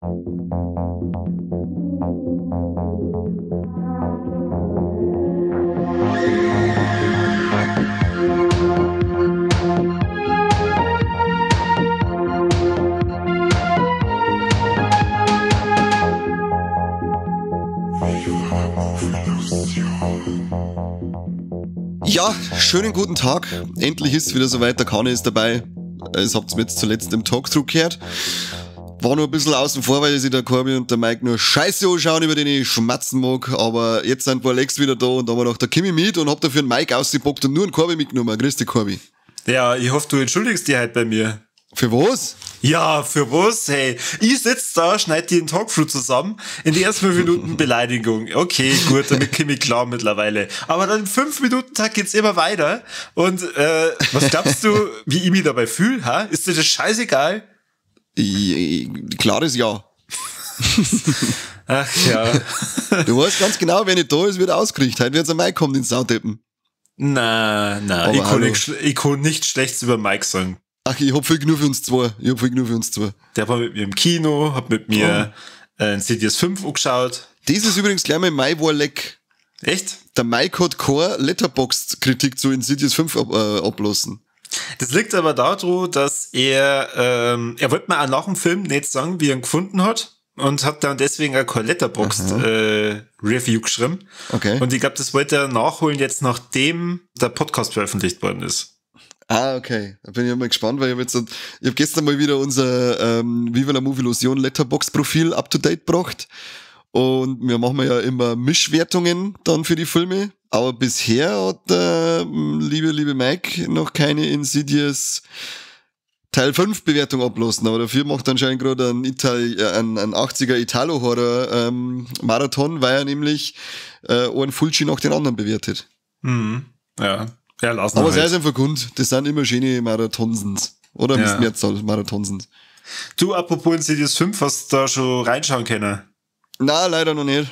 Ja, schönen guten Tag. Endlich ist es wieder soweit, der Kane ist dabei. Das habt ihr jetzt zuletzt im Talkthrough gehört. War nur ein bisschen außen vor, weil sich der Corby und der Mike nur Scheiße anschauen, über den ich schmatzen mag. Aber jetzt sind wir Alex wieder da und da haben wir noch der Kimi mit und hab dafür einen Mike ausgepackt und nur einen Corby mitgenommen. Grüß dich, Corby. Ja, ich hoffe, du entschuldigst dich halt bei mir. Für was? Ja, für was? Hey, ich sitz da, schneid dir den Talkthrough zusammen, in den ersten 5 Minuten Beleidigung. Okay, gut, damit komme ich klar mittlerweile. Aber dann im 5-Minuten-Tag geht's immer weiter. Und was glaubst du, wie ich mich dabei fühle? Ha? Ist dir das scheißegal? Klares Ja. Ach ja. Du weißt ganz genau, wenn nicht da ist, wird er ausgerichtet. Heute wird es am Mike kommen, den Saudeppen. Na, ich kann nichts Schlechtes über Mike sagen. Ach, ich hab viel genug für uns zwei. Der war mit mir im Kino, hat mit mir Insidious 5 angeschaut. Das ist übrigens gleich mal mein Warleck. Echt? Der Mike hat keine Letterboxd-Kritik zu Insidious 5 ablassen. Das liegt aber daran, dass er wollte mir auch nach dem Film nicht sagen, wie er ihn gefunden hat. Und hat dann deswegen auch keine Letterboxd-Review geschrieben. Okay. Und ich glaube, das wollte er nachholen jetzt, nachdem der Podcast veröffentlicht worden ist. Ah, okay. Da bin ich mal gespannt, weil ich hab gestern mal wieder unser Viva la Movie Illusion Letterboxd-Profil up-to-date gebracht. Und wir machen ja immer Mischwertungen dann für die Filme. Aber bisher hat liebe Mike noch keine Insidious Teil 5 Bewertung ablassen. Aber dafür macht anscheinend gerade ein 80er Italo-Horror Marathon, weil er nämlich einen Fulci nach den anderen bewertet. Mhm. Ja. Ja, lassen aber wir sei halt. es einfach Grund, das sind immer schöne Marathonsens. Oder Ja. Mehrzahl Marathonsens. Du, apropos Insidious 5, hast du da schon reinschauen können? Nein, leider noch nicht.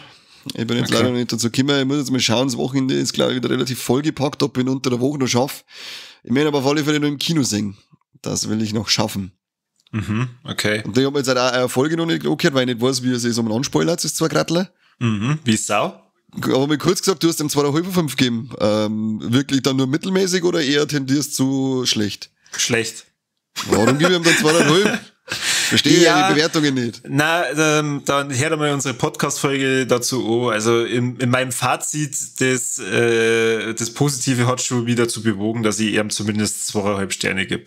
Ich bin jetzt Okay. leider noch nicht dazu gekommen. Ich muss jetzt mal schauen, das Wochenende ist, glaube ich, wieder relativ vollgepackt, ob ich ihn unter der Woche noch schaffe. Ich meine aber auf alle Fälle noch im Kino sehen. Das will ich noch schaffen. Mhm, okay. Und ich habe jetzt halt auch eine Folge noch nicht angehört, weil ich nicht weiß, wie er sich so mal anspoilert, das zwei Gratler. Mhm, wie Sau? Aber mir kurz gesagt, du hast ihm 2,5 von 5 gegeben. Wirklich dann nur mittelmäßig oder eher tendierst zu schlecht? Schlecht. Warum gebe ich ihm dann 2,5? Verstehe ja die Bewertungen nicht. Na, dann hört einmal unsere Podcast-Folge dazu an. Also in meinem Fazit, das Positive hat schon wieder zu bewogen, dass ich ihm zumindest 2,5 Sterne gebe.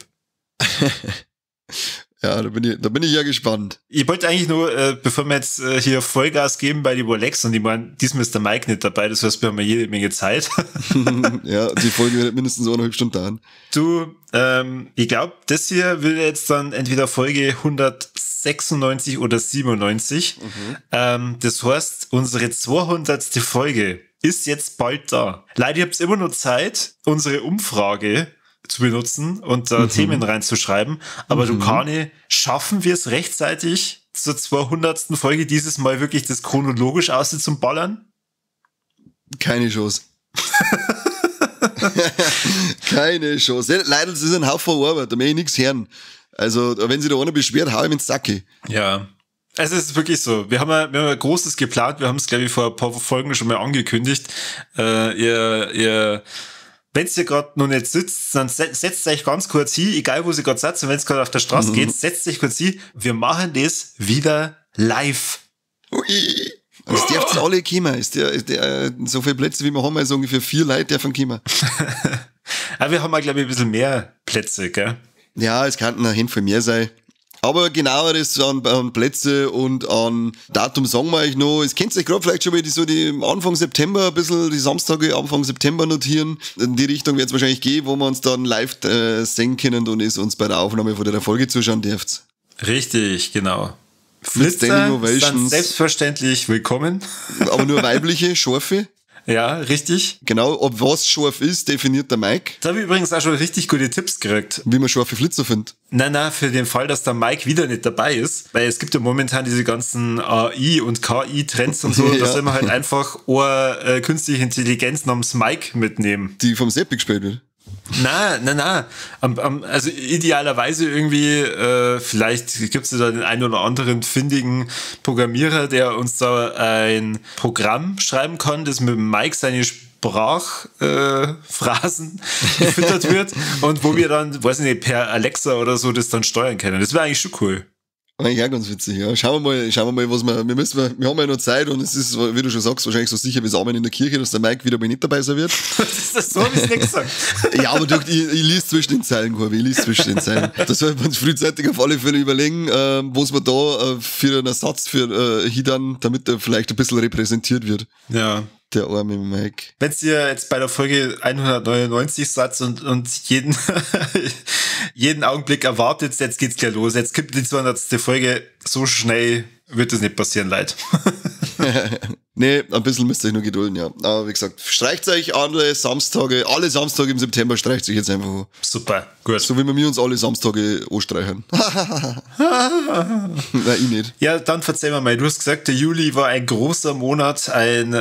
Ja, da bin ich ja gespannt. Ich wollte eigentlich nur, bevor wir jetzt hier Vollgas geben bei die Warlex, und ich meine, diesmal ist der Mike nicht dabei, das heißt, wir haben ja jede Menge Zeit. Ja, die Folge wird mindestens 1,5 Stunden dauern. Du, ich glaube, das hier will jetzt dann entweder Folge 196 oder 97. Das heißt, unsere 200. Folge ist jetzt bald da. Leider habt ihr immer noch Zeit, unsere Umfrage zu benutzen und da Themen reinzuschreiben. Aber du, Kane, schaffen wir es rechtzeitig zur 200. Folge dieses Mal wirklich das chronologisch auszuballern? Keine Chance. Keine Chance. Leider, das ist ein Haufen Arbeit, da möchte ich nichts hören. Also, wenn sich da einer beschwert, hau ich ihm ins Sacke. Ja. Also es ist wirklich so. Wir haben ja Großes geplant. Wir haben es, glaube ich, vor ein paar Folgen schon mal angekündigt. Wenn ihr gerade noch nicht sitzt, dann setzt euch ganz kurz hin, egal wo ihr gerade sitzt, und wenn es gerade auf der Straße geht, setzt euch kurz hin. Wir machen das wieder live. Ui. Und es dürfen alle kommen. So viele Plätze, wie wir haben, also ungefähr 4 Leute dürfen kommen. Aber wir haben ja, glaube ich, ein bisschen mehr Plätze, gell? Ja, es könnten ein Handvoll mehr sein. Aber genaueres an Plätze und an Datum sagen wir euch noch. Es könnt euch gerade vielleicht schon mal die Anfang September, ein bisschen die Samstage Anfang September notieren. In die Richtung wird es wahrscheinlich gehen, wo wir uns dann live sehen können und es uns bei der Aufnahme von der Folge zuschauen dürft. Richtig, genau. Mit Standing Flitzer sind Ovations. selbstverständlich willkommen. Aber nur weibliche, scharfe. Ja, richtig. Genau, ob was scharf ist, definiert der Mike. Da habe ich übrigens auch schon richtig gute Tipps gekriegt. Wie man scharfe Flitzer findet. Nein, für den Fall, dass der Mike wieder nicht dabei ist, weil es gibt ja momentan diese ganzen AI- und KI-Trends und so, Ja. da soll man halt einfach eine künstliche Intelligenz namens Mike mitnehmen. Die vom Seppi gespielt wird. Na. Also idealerweise irgendwie, vielleicht gibt es da den einen oder anderen findigen Programmierer, der uns da ein Programm schreiben kann, das mit Mike seine Sprachphrasen gefüttert wird und wo wir dann, weiß nicht, per Alexa oder so das dann steuern können. Das wäre eigentlich schon cool. Eigentlich auch ganz witzig, ja. Schauen wir mal, was wir haben ja noch Zeit und es ist, wie du schon sagst, wahrscheinlich so sicher wie das Amen in der Kirche, dass der Mike wieder mal nicht dabei sein wird. So habe ich nicht gesagt. Ja, aber ich lese zwischen den Zeilen, Corby, Da sollten wir uns frühzeitig auf alle Fälle überlegen, was wir da für einen Ersatz für Hidan, damit er vielleicht ein bisschen repräsentiert wird. Ja. Der arme Mike. Wenn ihr jetzt bei der Folge 199 seid und jeden Augenblick erwartet, jetzt geht's gleich los. Jetzt kommt die 200. Folge. So schnell wird das nicht passieren, leid. Nee, ein bisschen müsst ihr euch nur gedulden, ja. Aber wie gesagt, streicht euch alle Samstage im September streicht sich jetzt einfach an. Super, gut. So wie wir uns alle Samstage anstreichen. Nein, ich nicht. Ja, dann verzeih mir mal, du hast gesagt, der Juli war ein großer Monat, ein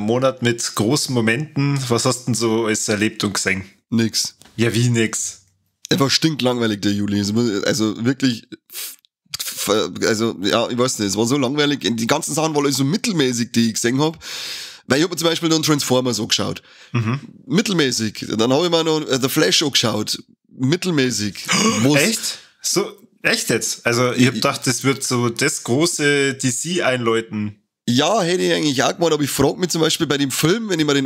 Monat mit großen Momenten. Was hast du denn so alles erlebt und gesehen? Nix. Ja, wie nix? Er war stinklangweilig, der Juli. Also wirklich... Also, ja, ich weiß nicht, es war so langweilig. Die ganzen Sachen waren alle so mittelmäßig, die ich gesehen habe. Weil ich habe mir zum Beispiel dann Transformers angeschaut. Mittelmäßig. Dann habe ich mir noch The Flash angeschaut. Mittelmäßig. Echt? So, echt jetzt? Also, ich hab gedacht, das wird so das große DC einläuten. Ja, hätte ich eigentlich auch gemacht, aber ich frage mich zum Beispiel bei dem Film, wenn ich mir den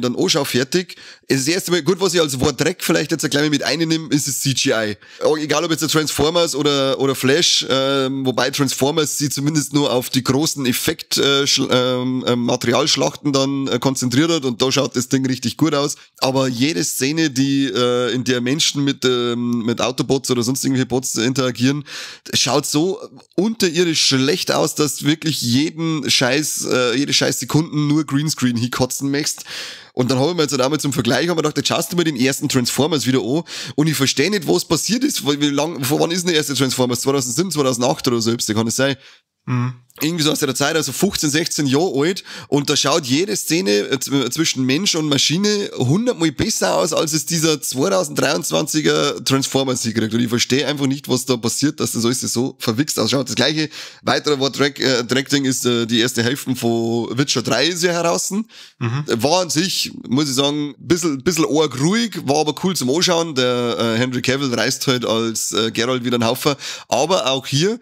dann anschaue, fertig, ist das erste Mal, gut, was ich als Wort Dreck vielleicht jetzt gleich mit einnehme, ist das CGI. Egal ob jetzt der Transformers oder Flash, wobei Transformers sie zumindest nur auf die großen Materialschlachten dann konzentriert hat und da schaut das Ding richtig gut aus. Aber jede Szene, in der Menschen mit Autobots oder sonst irgendwelche Bots interagieren, schaut so unterirdisch schlecht aus, dass wirklich jede scheiß Sekunden nur Greenscreen hinkotzen möchtest. Und dann habe ich mir jetzt einmal zum Vergleich gedacht, jetzt schaust du mir den ersten Transformers wieder an und ich verstehe nicht, was passiert ist. Vor wann ist denn der erste Transformers? 2007, 2008 oder so, kann das sein? Irgendwie so aus der Zeit, also 15, 16 Jahre alt, und da schaut jede Szene zwischen Mensch und Maschine 100-mal besser aus, als es dieser 2023er Transformers hinkriegt. Und ich verstehe einfach nicht, was da passiert, dass das alles so verwichst ausschaut. Das gleiche, weiterer Wort-Track-Ding ist die erste Hälfte von Witcher 3 ist ja heraus. War an sich, muss ich sagen, bisschen arg ruhig, war aber cool zum Anschauen. Der Henry Cavill reist halt als Geralt wieder einen Haufen. Aber auch hier,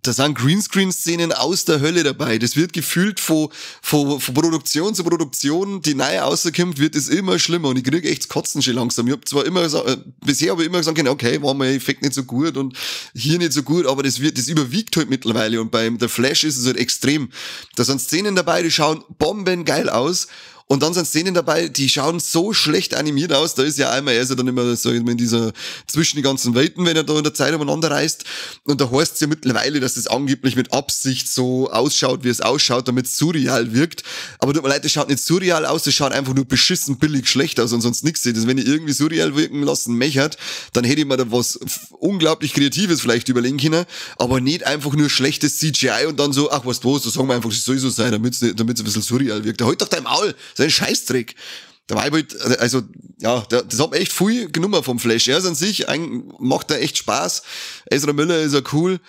da sind Greenscreen-Szenen aus der Hölle dabei. Das wird gefühlt von Produktion zu Produktion, die neu rauskommt, wird es immer schlimmer. Und ich kriege echt das Kotzen schon langsam. Ich habe zwar immer gesagt, bisher habe ich immer gesagt, okay, war mein Effekt nicht so gut und hier nicht so gut, aber das überwiegt halt mittlerweile. Und beim The Flash ist es halt extrem. Da sind Szenen dabei, die schauen bombengeil aus. Und dann sind Szenen dabei, die schauen so schlecht animiert aus. Da ist ja einmal, er ist ja dann immer so in dieser, zwischen die ganzen Welten, wenn er da in der Zeit umeinander reist. Und da heißt es ja mittlerweile, dass es angeblich mit Absicht so ausschaut, wie es ausschaut, damit es surreal wirkt. Aber tut mir leid, das schaut nicht surreal aus, das schaut einfach nur beschissen billig schlecht aus und sonst nichts. Das, wenn ich irgendwie surreal wirken lassen möchte, dann hätte ich mir da was unglaublich Kreatives vielleicht überlegen können, aber nicht einfach nur schlechtes CGI und dann so, ach, weißt du was, so sagen wir einfach, das soll so sein, damit es ein bisschen surreal wirkt. Halt doch dein Maul! Das ist ein Scheißdreck. Da war halt, also, ja, das hat mir echt viel genommen vom Flash. Er ist an sich, macht da echt Spaß. Ezra Miller ist ja cool,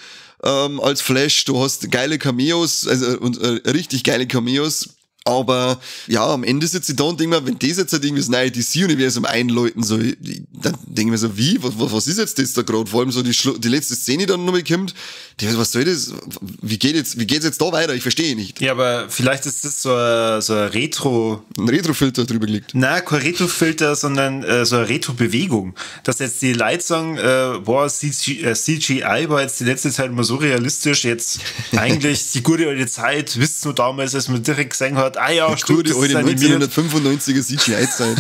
als Flash. Du hast geile Cameos, richtig geile Cameos. Aber ja, am Ende sitze ich da und denke mir, wenn das jetzt halt irgendwie das neue DC-Universum einläuten soll, dann denke ich mir so, wie? Was ist jetzt das da gerade? Vor allem so die letzte Szene dann nochmal kommt. Was soll das? Wie geht's jetzt da weiter? Ich verstehe nicht. Ja, aber vielleicht ist das so ein Retro... Ein Retro-Filter drüber gelegt. Nein, kein Retro-Filter, sondern so eine Retro-Bewegung. Dass jetzt die Leute sagen, CGI war jetzt die letzte Zeit immer so realistisch, jetzt eigentlich die gute alte Zeit, wisst ihr damals, als man direkt gesehen hat, ah ja, stimmt, das ist animiert. 1995er CGI-Zeit.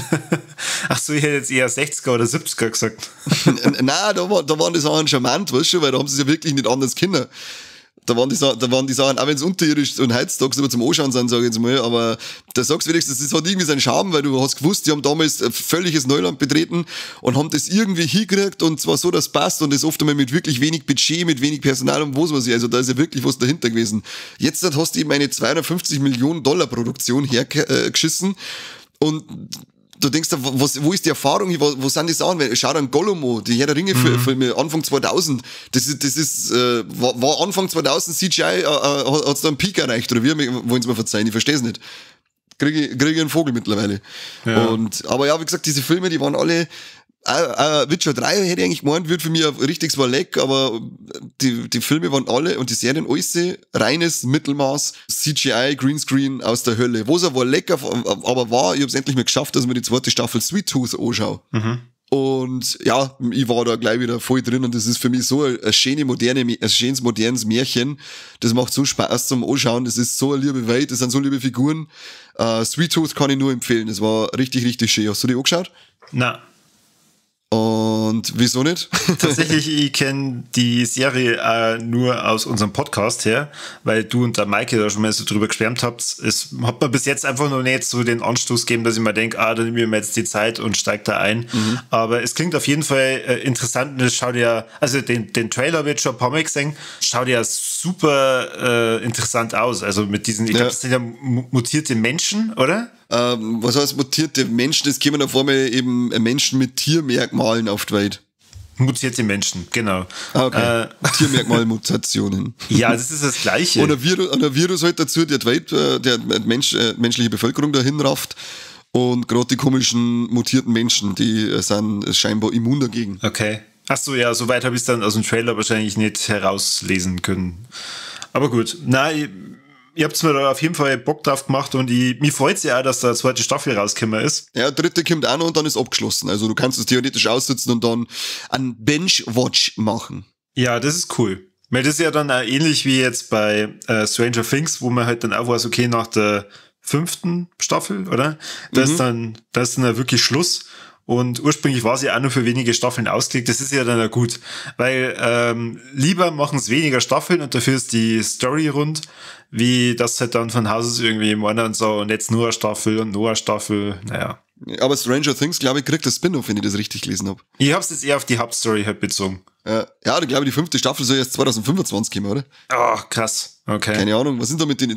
Ach so, ich hätte jetzt eher 60er oder 70er gesagt. Nein, da waren die Sachen charmant, weißt du, weil da haben sie es ja wirklich nicht anders können. Da waren die Sachen, auch wenn es unterirdisch und heutzutage aber zum Anschauen sind, sage ich jetzt mal, aber da sagst du wenigstens, das hat irgendwie seinen Charme, weil du hast gewusst, die haben damals ein völliges Neuland betreten und haben das irgendwie hingekriegt und zwar so, dass es passt und das oft einmal mit wirklich wenig Budget, mit wenig Personal und was weiß ich, also da ist ja wirklich was dahinter gewesen. Jetzt hast du eben eine $250 Millionen Produktion hergeschissen und du denkst, wo ist die Erfahrung, wo sind die Sachen? Schau dir an Gollum an, die Herr der Ringe-Filme, Anfang 2000, war Anfang 2000 CGI, hat's da einen Peak erreicht, oder wie wollen sie mir verzeihen, ich verstehe es nicht. Kriege ich einen Vogel mittlerweile. Ja. Aber ja, wie gesagt, diese Filme, die waren alle, Witcher 3 hätte ich eigentlich gemeint, wird für mich ein richtiges Leck, aber die Filme waren alle und die Serien alles reines Mittelmaß, CGI, Greenscreen aus der Hölle. Wo es war lecker, aber ich habe es endlich mal geschafft, dass ich mir die zweite Staffel Sweet Tooth anschaue. Und ja, ich war da gleich wieder voll drin und das ist für mich so ein schönes, modernes Märchen. Das macht so Spaß zum Anschauen, das ist so eine liebe Welt, das sind so liebe Figuren. Sweet Tooth kann ich nur empfehlen, das war richtig, richtig schön. Hast du die angeschaut? Na. Und wieso nicht? Tatsächlich, ich kenne die Serie nur aus unserem Podcast her, weil du und der Maike da schon mal so drüber geschwärmt habt. Es hat mir bis jetzt einfach noch nicht so den Anstoß gegeben, dass ich mir denke, da nehme ich mir jetzt die Zeit und steige da ein. Aber es klingt auf jeden Fall interessant. Das schaut ja, also den Trailer wird schon ein paar Mal gesehen, schaut ja super interessant aus. Also mit diesen, ich glaube, das sind ja mutierte Menschen, oder? Was heißt mutierte Menschen? Das kommen auf einmal eben Menschen mit Tiermerkmalen auf die Welt. Mutierte Menschen, genau. Okay. Tiermerkmalmutationen. Ja, das ist das Gleiche. Und ein Virus halt dazu, der die Welt, der menschliche Bevölkerung dahin rafft. Und gerade die komischen mutierten Menschen, die sind scheinbar immun dagegen. Okay. Achso, ja, soweit habe ich es dann aus dem Trailer wahrscheinlich nicht herauslesen können. Aber gut, ihr habt mir da auf jeden Fall Bock drauf gemacht und mich freut es ja auch, dass da eine zweite Staffel rausgekommen ist. Ja, dritte kommt auch noch und dann ist abgeschlossen. Also du kannst es theoretisch aussitzen und dann einen Bench-Watch machen. Ja, das ist cool. Weil das ist ja dann auch ähnlich wie jetzt bei Stranger Things, wo man halt dann auch weiß, okay, nach der 5. Staffel, oder? Da ist dann wirklich Schluss. Und ursprünglich war sie ja auch nur für wenige Staffeln ausgelegt. Das ist ja dann auch gut. Weil lieber machen es weniger Staffeln und dafür ist die Story rund, wie das halt dann von Haus aus irgendwie im und so und jetzt nur eine Staffel und nur eine Staffel. Naja. Aber Stranger Things, glaube ich, kriegt das Spin-off, wenn ich das richtig gelesen habe. Ich habe es jetzt eher auf die Hauptstory halt bezogen. Ja, ich glaube, die 5. Staffel soll jetzt 2025 kommen, oder? Ach, krass. Okay. Keine Ahnung, was sind da mit denen?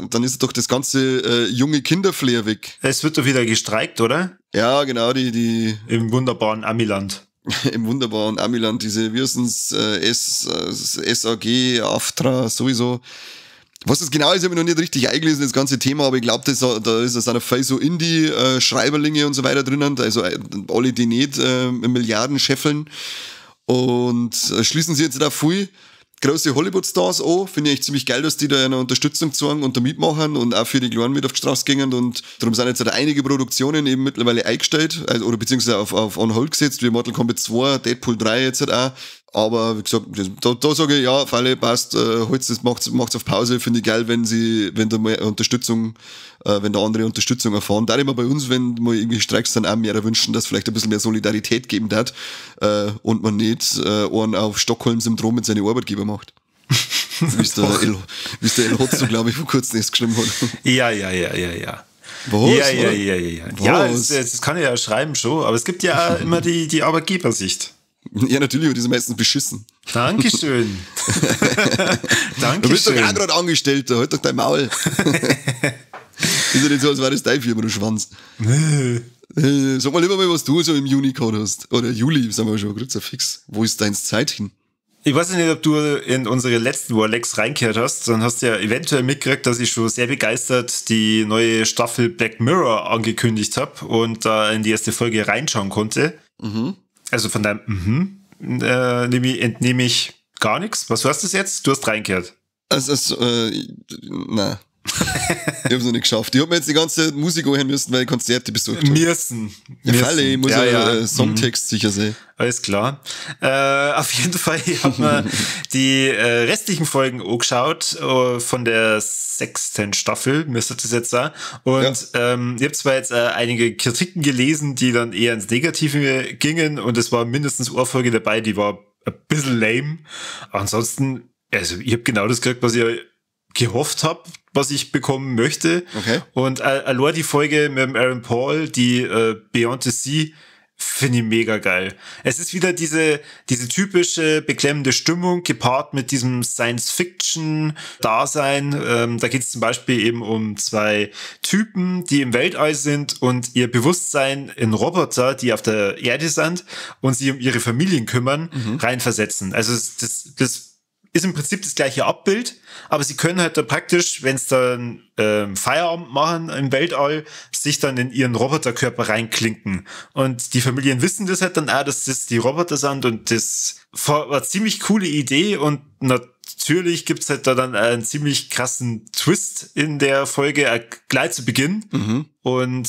Dann ist doch das ganze junge Kinderflair weg. Es wird doch wieder gestreikt, oder? Ja, genau, die im wunderbaren Amiland. Im wunderbaren Amiland, diese, wie heißt es, SAG, AFTRA, sowieso. Was das genau ist, habe ich noch nicht richtig eingelesen, das ganze Thema, aber ich glaube, da sind auf viel so Indie-Schreiberlinge und so weiter drinnen, also alle, die nicht Milliarden scheffeln. Und schließen sie jetzt da viel große Hollywood-Stars an. Finde ich echt ziemlich geil, dass die da eine Unterstützung zeigen und da mitmachen und auch für die Kleinen mit auf die Straße gehen. Und darum sind jetzt einige Produktionen eben mittlerweile eingestellt, also, oder beziehungsweise auf on hold gesetzt, wie Mortal Kombat 2, Deadpool 3 jetzt halt auch. Aber wie gesagt, da sage ich, ja, auf alle passt, macht's auf Pause, finde ich geil, wenn da mehr Unterstützung, wenn da andere Unterstützung erfahren. Da immer bei uns, wenn mal irgendwie Streiks dann auch mehr wünschen, dass vielleicht ein bisschen mehr Solidarität geben darf, und man nicht einen auf Stockholm-Syndrom mit seinen Arbeitgeber macht. Wie es der El Hotzo, glaube ich, vor kurzem erst geschrieben hat. Ja. Was? Ja, das kann ich ja schreiben schon, aber es gibt ja auch immer die Arbeitgebersicht. Ja, natürlich, die sind meistens beschissen. Dankeschön. Dankeschön. Du bist doch auch gerade Angestellter, halt doch dein Maul. Ist ja nicht so, als wäre das dein Firma, du Schwanz. Sag mal lieber mal, was du so im Juni gehabt hast. Oder Juli, sagen wir schon, gerade fix. Wo ist dein Zeit hin? Ich weiß nicht, ob du in unsere letzten Warlex reingehört hast, dann hast du ja eventuell mitgekriegt, dass ich schon sehr begeistert die neue Staffel Black Mirror angekündigt habe und da in die erste Folge reinschauen konnte. Also von deinem entnehme ich gar nichts. Was hörst du jetzt? Du hast reingehört. Nein. Ich hab's noch nicht geschafft. Ich hab mir jetzt die ganze Musik anhören müssen, weil ich Konzerte besucht habe. Ich muss Songtext sicher sehen. Alles klar. Auf jeden Fall, ich habe mir die restlichen Folgen angeschaut von der 6. Staffel, müsste das jetzt sein. Und ich habe zwar jetzt einige Kritiken gelesen, die dann eher ins Negative gingen und es war mindestens eine Folge dabei, die war ein bisschen lame. Ansonsten, also ich habe genau das gekriegt, was ich gehofft habe, was ich bekommen möchte. Okay. Und allein die Folge mit dem Aaron Paul, die Beyond the Sea, finde ich mega geil. Es ist wieder diese typische beklemmende Stimmung gepaart mit diesem Science-Fiction-Dasein. Da geht es zum Beispiel eben um 2 Typen, die im Weltall sind und ihr Bewusstsein in Roboter, die auf der Erde sind und sich um ihre Familien kümmern, reinversetzen. Also das ist im Prinzip das gleiche Abbild, aber sie können halt da praktisch, wenn es dann Feierabend machen im Weltall, sich dann in ihren Roboterkörper reinklinken. Und die Familien wissen das halt dann auch, dass das die Roboter sind, und das war eine ziemlich coole Idee, und natürlich gibt's halt da dann einen ziemlich krassen Twist in der Folge gleich zu Beginn. Und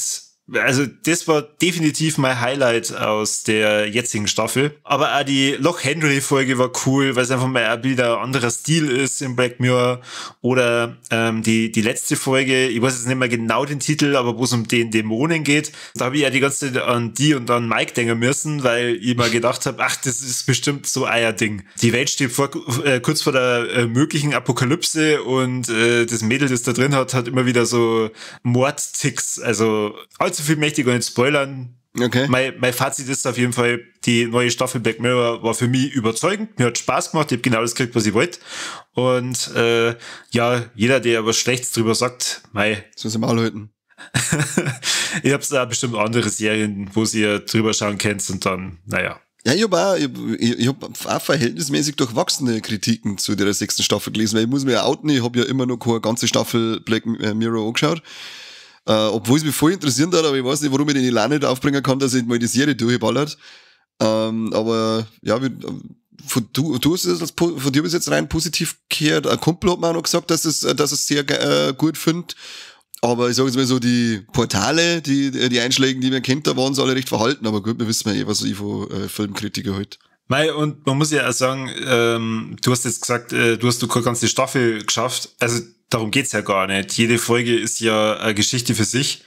also das war definitiv mein Highlight aus der jetzigen Staffel. Aber auch die Loch Henry Folge war cool, weil es einfach mal wieder ein anderer Stil ist im Black Mirror. Oder die letzte Folge, ich weiß jetzt nicht mehr genau den Titel, aber wo es um den Dämonen geht. Da habe ich ja die ganze Zeit an die und an Mike denken müssen, weil ich mal gedacht habe, ach, das ist bestimmt so ein Ding. Die Welt steht kurz vor der möglichen Apokalypse, und das Mädel, das da drin hat immer wieder so Mordticks. Also allzu viel möchte ich gar nicht spoilern. Okay. Mein Fazit ist auf jeden Fall, die neue Staffel Black Mirror war für mich überzeugend. Mir hat Spaß gemacht. Ich habe genau das gekriegt, was ich wollte. Und jeder, der was Schlechtes drüber sagt, so sind wir alle halten. Ich hab's da bestimmt andere Serien, wo ihr drüber schauen könnt, und dann, naja. Ja, ich hab auch verhältnismäßig durchwachsene Kritiken zu der 6. Staffel gelesen, weil ich muss mich ja outen, ich habe ja immer noch keine ganze Staffel Black Mirror angeschaut. Obwohl es mich voll interessiert hat, aber ich weiß nicht, warum ich den Elan nicht aufbringen kann, dass ich mal die Serie durchballert. Aber ja, du hast es von dir bis jetzt rein positiv gehört. Ein Kumpel hat mir auch noch gesagt, dass es sehr gut findet. Aber ich sage jetzt mal so, die Portale, die Einschläge, die man kennt, da waren sie alle recht verhalten. Aber gut, wir wissen ja was ich von Filmkritiker halt. Und man muss ja auch sagen, du hast jetzt gesagt, du hast keine ganze Staffel geschafft. Also darum geht's ja gar nicht. Jede Folge ist ja eine Geschichte für sich.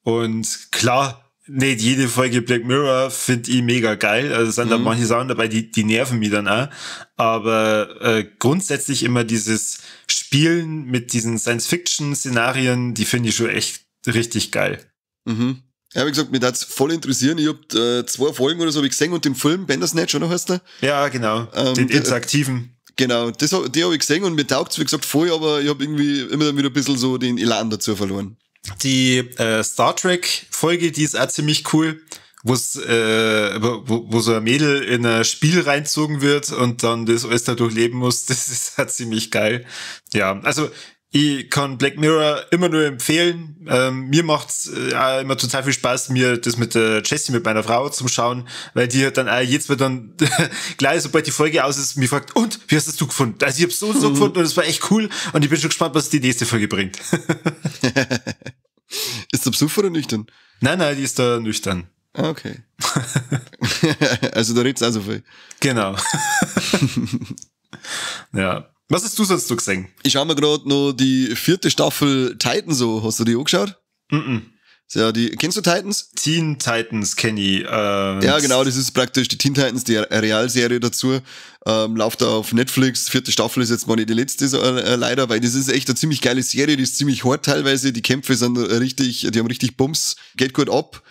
Und klar, nicht jede Folge Black Mirror finde ich mega geil. Also es sind da manche Sachen dabei, die nerven mich dann auch. Aber grundsätzlich immer dieses Spielen mit diesen Science-Fiction-Szenarien, die finde ich schon echt richtig geil. Ja, wie gesagt, mich hat's voll interessieren. Ich hab 2 Folgen oder so hab ich gesehen, und den Film Bandersnatch, oder heißt der? Ja, genau. Den interaktiven. Genau, die habe ich gesehen, und mir taugt's, wie gesagt, voll, aber ich habe irgendwie immer wieder ein bisschen so den Elan dazu verloren. Die Star Trek Folge, die ist auch ziemlich cool, wo so ein Mädel in ein Spiel reinzogen wird und dann das alles da durchleben muss. Das ist halt ziemlich geil. Ja, also ich kann Black Mirror immer nur empfehlen. Mir macht's immer total viel Spaß, mir das mit der Jessie, mit meiner Frau zum Schauen, weil die hat dann jetzt wird dann gleich, sobald die Folge aus ist, mich fragt, und wie hast das du gefunden? Also ich hab's so und so gefunden, und es war echt cool, und ich bin schon gespannt, was die nächste Folge bringt. Ist der besoffen oder nüchtern? Nein, die ist da nüchtern. Ah, okay. Also da redet's auch so viel. Genau. Ja. Was hast du sonst so gesehen? Ich schaue mir gerade noch die 4. Staffel Titans so. Hast du die angeschaut? Ja, kennst du Titans? Teen Titans kenne ich. Ja, genau, das ist praktisch die Teen Titans, die Realserie dazu. Läuft da auf Netflix. 4. Staffel ist jetzt mal nicht die letzte, leider, weil das ist echt eine ziemlich geile Serie, die ist ziemlich hart teilweise. Die Kämpfe sind die haben richtig Bums, geht gut ab.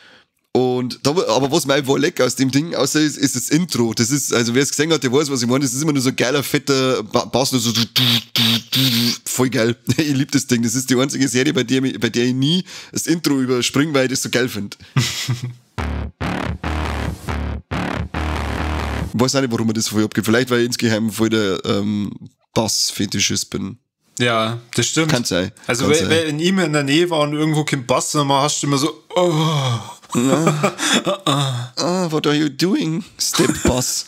Aber was mir war lecker aus dem Ding, außer ist das Intro. Das ist, also wer es gesehen hat, der weiß, was ich meine. Das ist immer nur so ein geiler, fetter Bass, nur so voll geil. Ich liebe das Ding. Das ist die einzige Serie, bei der ich nie das Intro überspringe, weil ich das so geil finde. Ich weiß auch nicht, warum mir das voll abgeht. Vielleicht, weil ich insgeheim voll der Bass-Fetischist bin. Ja, das stimmt. Kann sein. Also, wenn in ihm in der Nähe war und irgendwo kein Bass, dann hast du immer so, what are you doing? Step Bass.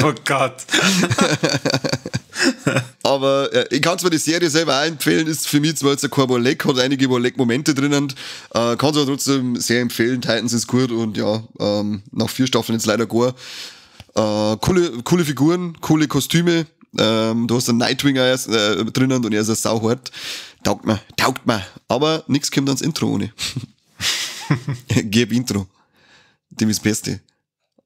Oh Gott. Aber ich kann zwar die Serie selber auch empfehlen, ist für mich zwar jetzt kein Wollek, hat einige Wollek-Momente drinnen, kann es aber trotzdem sehr empfehlen. Titans ist gut, und ja, nach 4 Staffeln jetzt leider gar. Coole Figuren, coole Kostüme. Du hast einen Nightwing drinnen, und er ist ein sauhart. Taugt mir. Aber nix kommt ans Intro ohne. Gib Intro. Dem ist das Beste.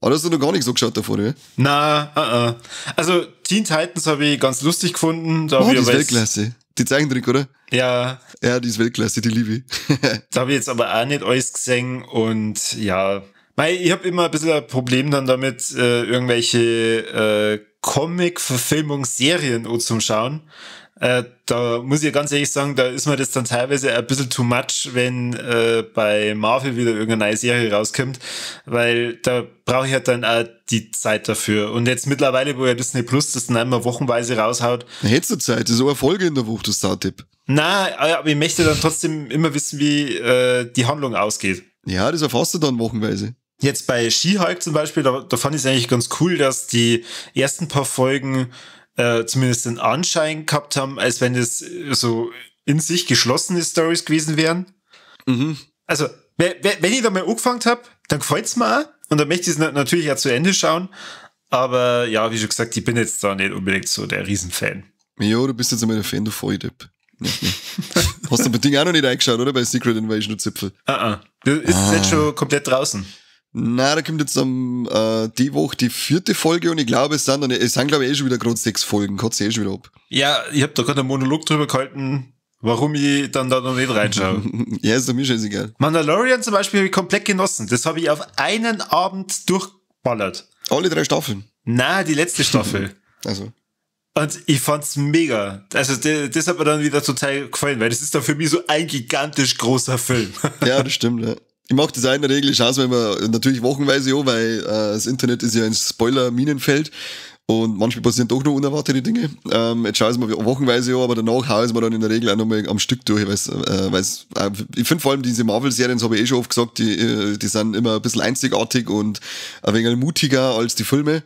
Aber hast du noch gar nicht so geschaut davor, oder? Na, Also, Teen Titans habe ich ganz lustig gefunden. Die ist Weltklasse. Die Zeichentrick, oder? Ja. Ja, die ist Weltklasse, die liebe ich. Da habe ich jetzt aber auch nicht alles gesehen, und ja, Weil ich habe immer ein bisschen ein Problem dann damit, irgendwelche Comic-Verfilmungsserien zum Schauen. Da muss ich ganz ehrlich sagen, da ist mir das dann teilweise ein bisschen too much, wenn bei Marvel wieder irgendeine neue Serie rauskommt, weil da brauche ich halt dann auch die Zeit dafür. Und jetzt mittlerweile, wo ja Disney Plus das dann einmal wochenweise raushaut. Hättest du Zeit, das ist auch eine Folge in der Woche, das Startipp. Na, aber ich möchte dann trotzdem immer wissen, wie die Handlung ausgeht. Ja, das erfasst du dann wochenweise. Jetzt bei She-Hulk zum Beispiel, da fand ich es eigentlich ganz cool, dass die ersten paar Folgen zumindest den Anschein gehabt haben, als wenn das so in sich geschlossene Stories gewesen wären. Mhm. Also, wenn ich da mal angefangen habe, dann gefällt's mir auch. Und dann möchte ich es natürlich auch zu Ende schauen. Aber ja, wie schon gesagt, ich bin jetzt da nicht unbedingt so der Riesenfan. Ja, du bist jetzt einmal der Fan, du Volldepp. Hast du bei Ding auch noch nicht eingeschaut, oder? Bei Secret Invasion und Zipfel. Das ist jetzt schon komplett draußen. Na, da kommt jetzt die Woche die 4. Folge und ich glaube, es sind glaube ich schon wieder gerade 6 Folgen. Kotzt schon wieder ab. Ja, ich habe da gerade einen Monolog drüber gehalten, warum ich dann da noch nicht reinschaue. Ja, ist doch mir scheißegal. Mandalorian zum Beispiel habe ich komplett genossen. Das habe ich auf einen Abend durchballert. Alle 3 Staffeln? Na, die letzte Staffel. Also. Und ich fand's mega. Also das hat mir dann wieder total gefallen, weil das ist dann für mich so ein gigantisch großer Film. Ja, das stimmt, ja. Ich mache das auch in der Regel, ich schaue es mir immer natürlich wochenweise an, weil das Internet ist ja ein Spoiler-Minenfeld und manchmal passieren doch noch unerwartete Dinge. Jetzt schaue ich es mir wochenweise an, aber danach haue ich es mir dann in der Regel auch nochmal am Stück durch. Ich finde vor allem diese Marvel-Serien, das habe ich schon oft gesagt, die sind immer ein bisschen einzigartig und ein wenig mutiger als die Filme.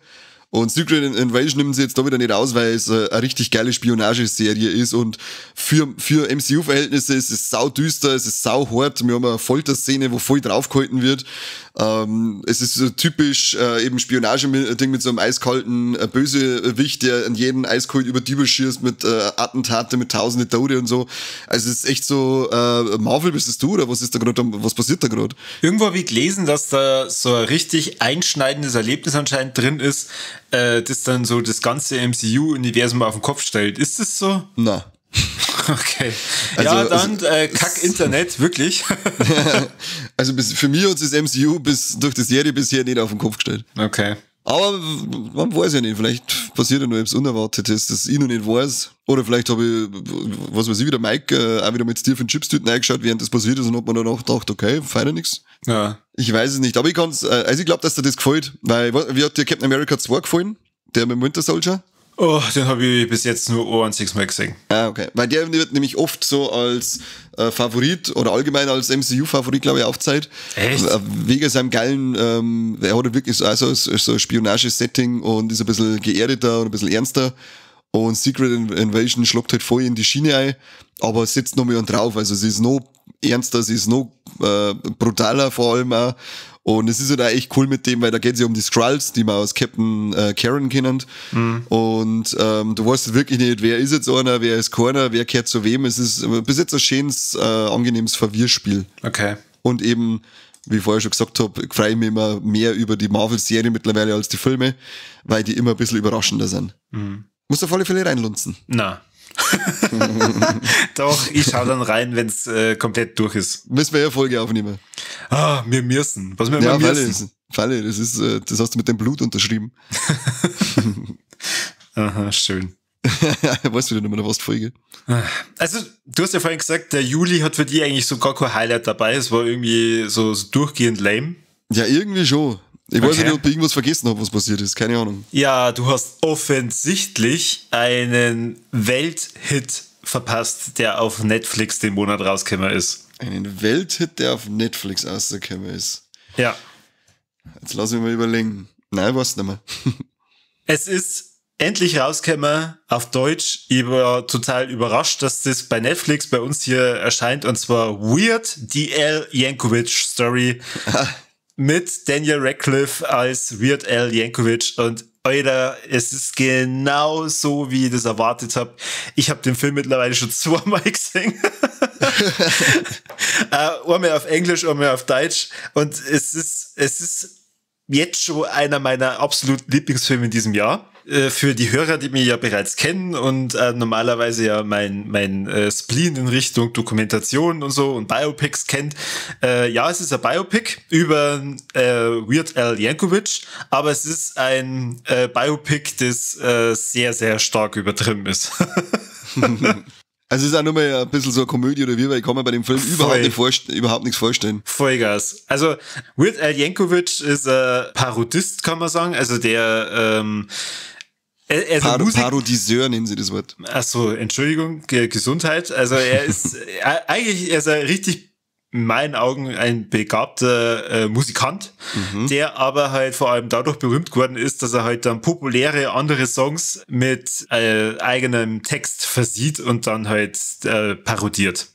Und Secret Invasion nimmt sie jetzt da wieder nicht aus, weil es eine richtig geile Spionageserie ist und für MCU-Verhältnisse ist es sau düster, es ist sau hart. Wir haben eine Folterszene, wo voll draufgehalten wird. Es ist so typisch eben Spionage-Ding mit so einem eiskalten Bösewicht, der an jeden eiskalt über die schießt mit Attentate, mit tausende Tode und so. Also es ist echt so, Marvel bist es du oder was passiert da gerade? Irgendwo habe ich gelesen, dass da so ein richtig einschneidendes Erlebnis anscheinend drin ist, das dann so das ganze MCU-Universum auf den Kopf stellt. Ist das so? Na. Okay. Ja, dann kack Internet, wirklich. Also für mich hat das MCU durch die Serie bisher nicht auf den Kopf gestellt. Okay. Aber man weiß ja nicht, vielleicht passiert ja noch etwas Unerwartetes, das ich noch nicht weiß. Oder vielleicht habe ich, was weiß ich, wieder Mike auch wieder mit Steve und Chipstüten eingeschaut, während das passiert ist und hat man danach gedacht, okay, feiert nichts. Ja. Ich weiß es nicht, aber ich glaube, dass dir das gefällt, weil, wie hat dir Captain America 2 gefallen? Der mit dem Winter Soldier? Oh, den habe ich bis jetzt nur 1 Mal gesehen. Ah, okay. Weil der wird nämlich oft so als Favorit oder allgemein als MCU-Favorit, glaube ich, aufgezeigt. Echt? Wegen seinem geilen, er hat wirklich so ein Spionage-Setting und ist ein bisschen geerdeter und ein bisschen ernster. Und Secret Invasion schlägt halt voll in die Schiene ein, aber setzt noch mehr drauf. Also sie ist noch ernster, sie ist noch brutaler vor allem auch. Und es ist halt auch echt cool mit dem, weil da geht es ja um die Skrulls, die man aus Captain Karen kennen. Mhm. Und du weißt halt wirklich nicht, wer ist jetzt einer, wer ist keiner, wer kehrt zu wem. Es ist bis jetzt ein schönes, angenehmes Verwirrspiel. Okay. Und eben, wie ich vorher schon gesagt habe, freue ich mich immer mehr über die Marvel-Serie mittlerweile als die Filme, weil die immer ein bisschen überraschender sind. Mhm. Musst du auf alle Fälle reinlunzen. Na. Doch, ich schau dann rein, wenn es komplett durch ist. Müssen wir ja Folge aufnehmen. Ah, wir müssen. Was wir ja, immer müssen. Falle, das hast du mit dem Blut unterschrieben. Aha, schön. Weißt du denn immer noch was, die Folge? Also, du hast ja vorhin gesagt, der Juli hat für dich eigentlich so gar kein Highlight dabei. Es war irgendwie so durchgehend lame. Ja, irgendwie schon. Ich weiß nicht, ob ich irgendwas vergessen habe, was passiert ist. Keine Ahnung. Ja, du hast offensichtlich einen Welthit verpasst, der auf Netflix den Monat rausgekommen ist. Einen Welthit, der auf Netflix rausgekommen ist? Ja. Jetzt lass mich mal überlegen. Nein, ich weiß nicht mehr. Es ist endlich rausgekommen auf Deutsch. Ich war total überrascht, dass das bei Netflix bei uns hier erscheint. Und zwar Weird, die Al Yankovic Story. Mit Daniel Radcliffe als Weird Al Yankovic und Alter, es ist genau so, wie ich das erwartet habe. Ich habe den Film mittlerweile schon 2-mal gesehen. Einmal auf Englisch, einmal auf Deutsch und es ist jetzt schon einer meiner absoluten Lieblingsfilme in diesem Jahr. für die Hörer, die mich ja bereits kennen und normalerweise ja mein Spleen in Richtung Dokumentation und so und Biopics kennt, ja, es ist ein Biopic über Weird Al Yankovic, aber es ist ein Biopic, das sehr, sehr stark übertrieben ist. Also es ist auch nur mal ein bisschen so eine Komödie oder wie, weil ich kann mir bei dem Film überhaupt nichts vorstellen. Vollgas. Also Weird Al Yankovic ist ein Parodist, kann man sagen. Also der er ist Parodiseur nennen sie das Wort. Ach so, Entschuldigung, Gesundheit. Also er ist eigentlich er ist ein richtig in meinen Augen ein begabter Musikant, der aber halt vor allem dadurch berühmt geworden ist, dass er halt dann populäre andere Songs mit eigenem Text versieht und dann halt parodiert.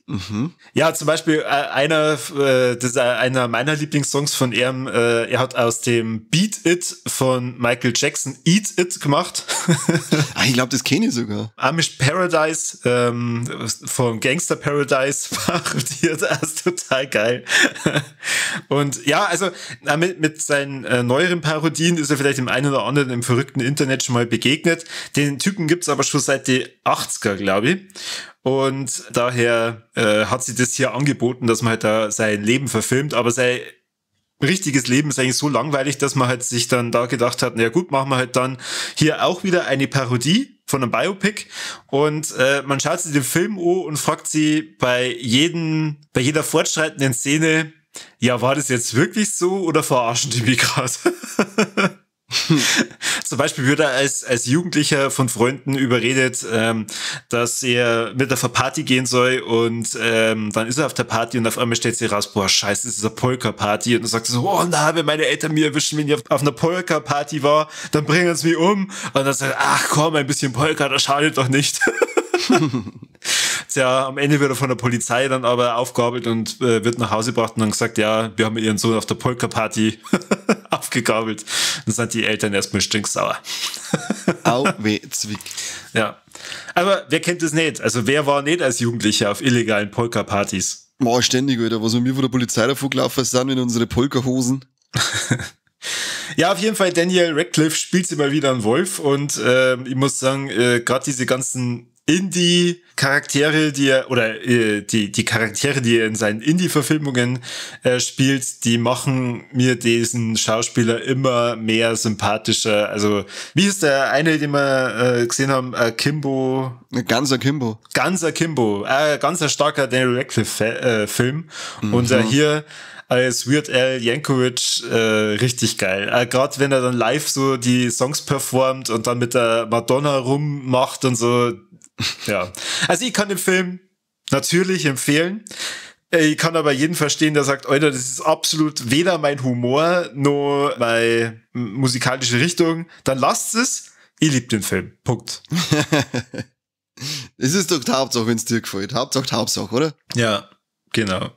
Ja, zum Beispiel das ist einer meiner Lieblingssongs von ihm. Er hat aus dem Beat It von Michael Jackson Eat It gemacht. Ich glaube, das kenne ich sogar. Amish Paradise von Gangster Paradise parodiert. Das ist total geil. Und ja, also mit seinen neueren Parodien ist er vielleicht dem einen oder anderen im verrückten Internet schon mal begegnet. Den Typen gibt's aber schon seit die 80er, glaube ich. Und daher hat sie das hier angeboten, dass man halt da sein Leben verfilmt, aber sein richtiges Leben ist eigentlich so langweilig, dass man halt sich dann da gedacht hat, na gut, machen wir halt dann hier auch wieder eine Parodie von einem Biopic und man schaut sich den Film an und fragt sie bei jeder fortschreitenden Szene, ja, war das jetzt wirklich so oder verarschen die mich gerade? Zum Beispiel wird er als Jugendlicher von Freunden überredet, dass er mit auf eine Party gehen soll und dann ist er auf der Party und auf einmal stellt sich raus, boah, scheiße, das ist eine Polka-Party und dann sagt er so, oh na, wenn meine Eltern mir erwischen, wenn ich auf einer Polka-Party war, dann bringen sie mich um und dann sagt er, ach komm, ein bisschen Polka, das schadet doch nicht. Tja, am Ende wird er von der Polizei dann aber aufgabelt und wird nach Hause gebracht und dann gesagt, ja, wir haben ihren Sohn auf der Polka-Party aufgegabelt. Dann sind die Eltern erstmal stinksauer. Au, weh, Zwick. Ja. Aber wer kennt das nicht? Also wer war nicht als Jugendlicher auf illegalen Polka-Partys? Ständig, Alter. Was wir von der Polizei davor gelaufen sind in unsere Polka-Hosen. Ja, auf jeden Fall, Daniel Radcliffe spielt immer wieder einen Wolf und ich muss sagen, gerade diese ganzen Indie-Charaktere, die Charaktere, die er in seinen Indie-Verfilmungen spielt, die machen mir diesen Schauspieler immer mehr sympathischer. Also, wie ist der eine, den wir gesehen haben? Kimbo? Ganzer Kimbo. Ganzer Kimbo. Ganz ein starker Daniel Radcliffe-Film. Und hier als Weird Al Yankovic richtig geil. Gerade wenn er dann live so die Songs performt und dann mit der Madonna rummacht und so. Ja. Also ich kann den Film natürlich empfehlen. Ich kann aber jeden verstehen, der sagt, Alter, das ist absolut weder mein Humor noch meine musikalische Richtung. Dann lasst es. Ich liebe den Film. Punkt. Es ist doch die Hauptsache, wenn es dir gefällt. Hauptsache, oder? Ja. Genau.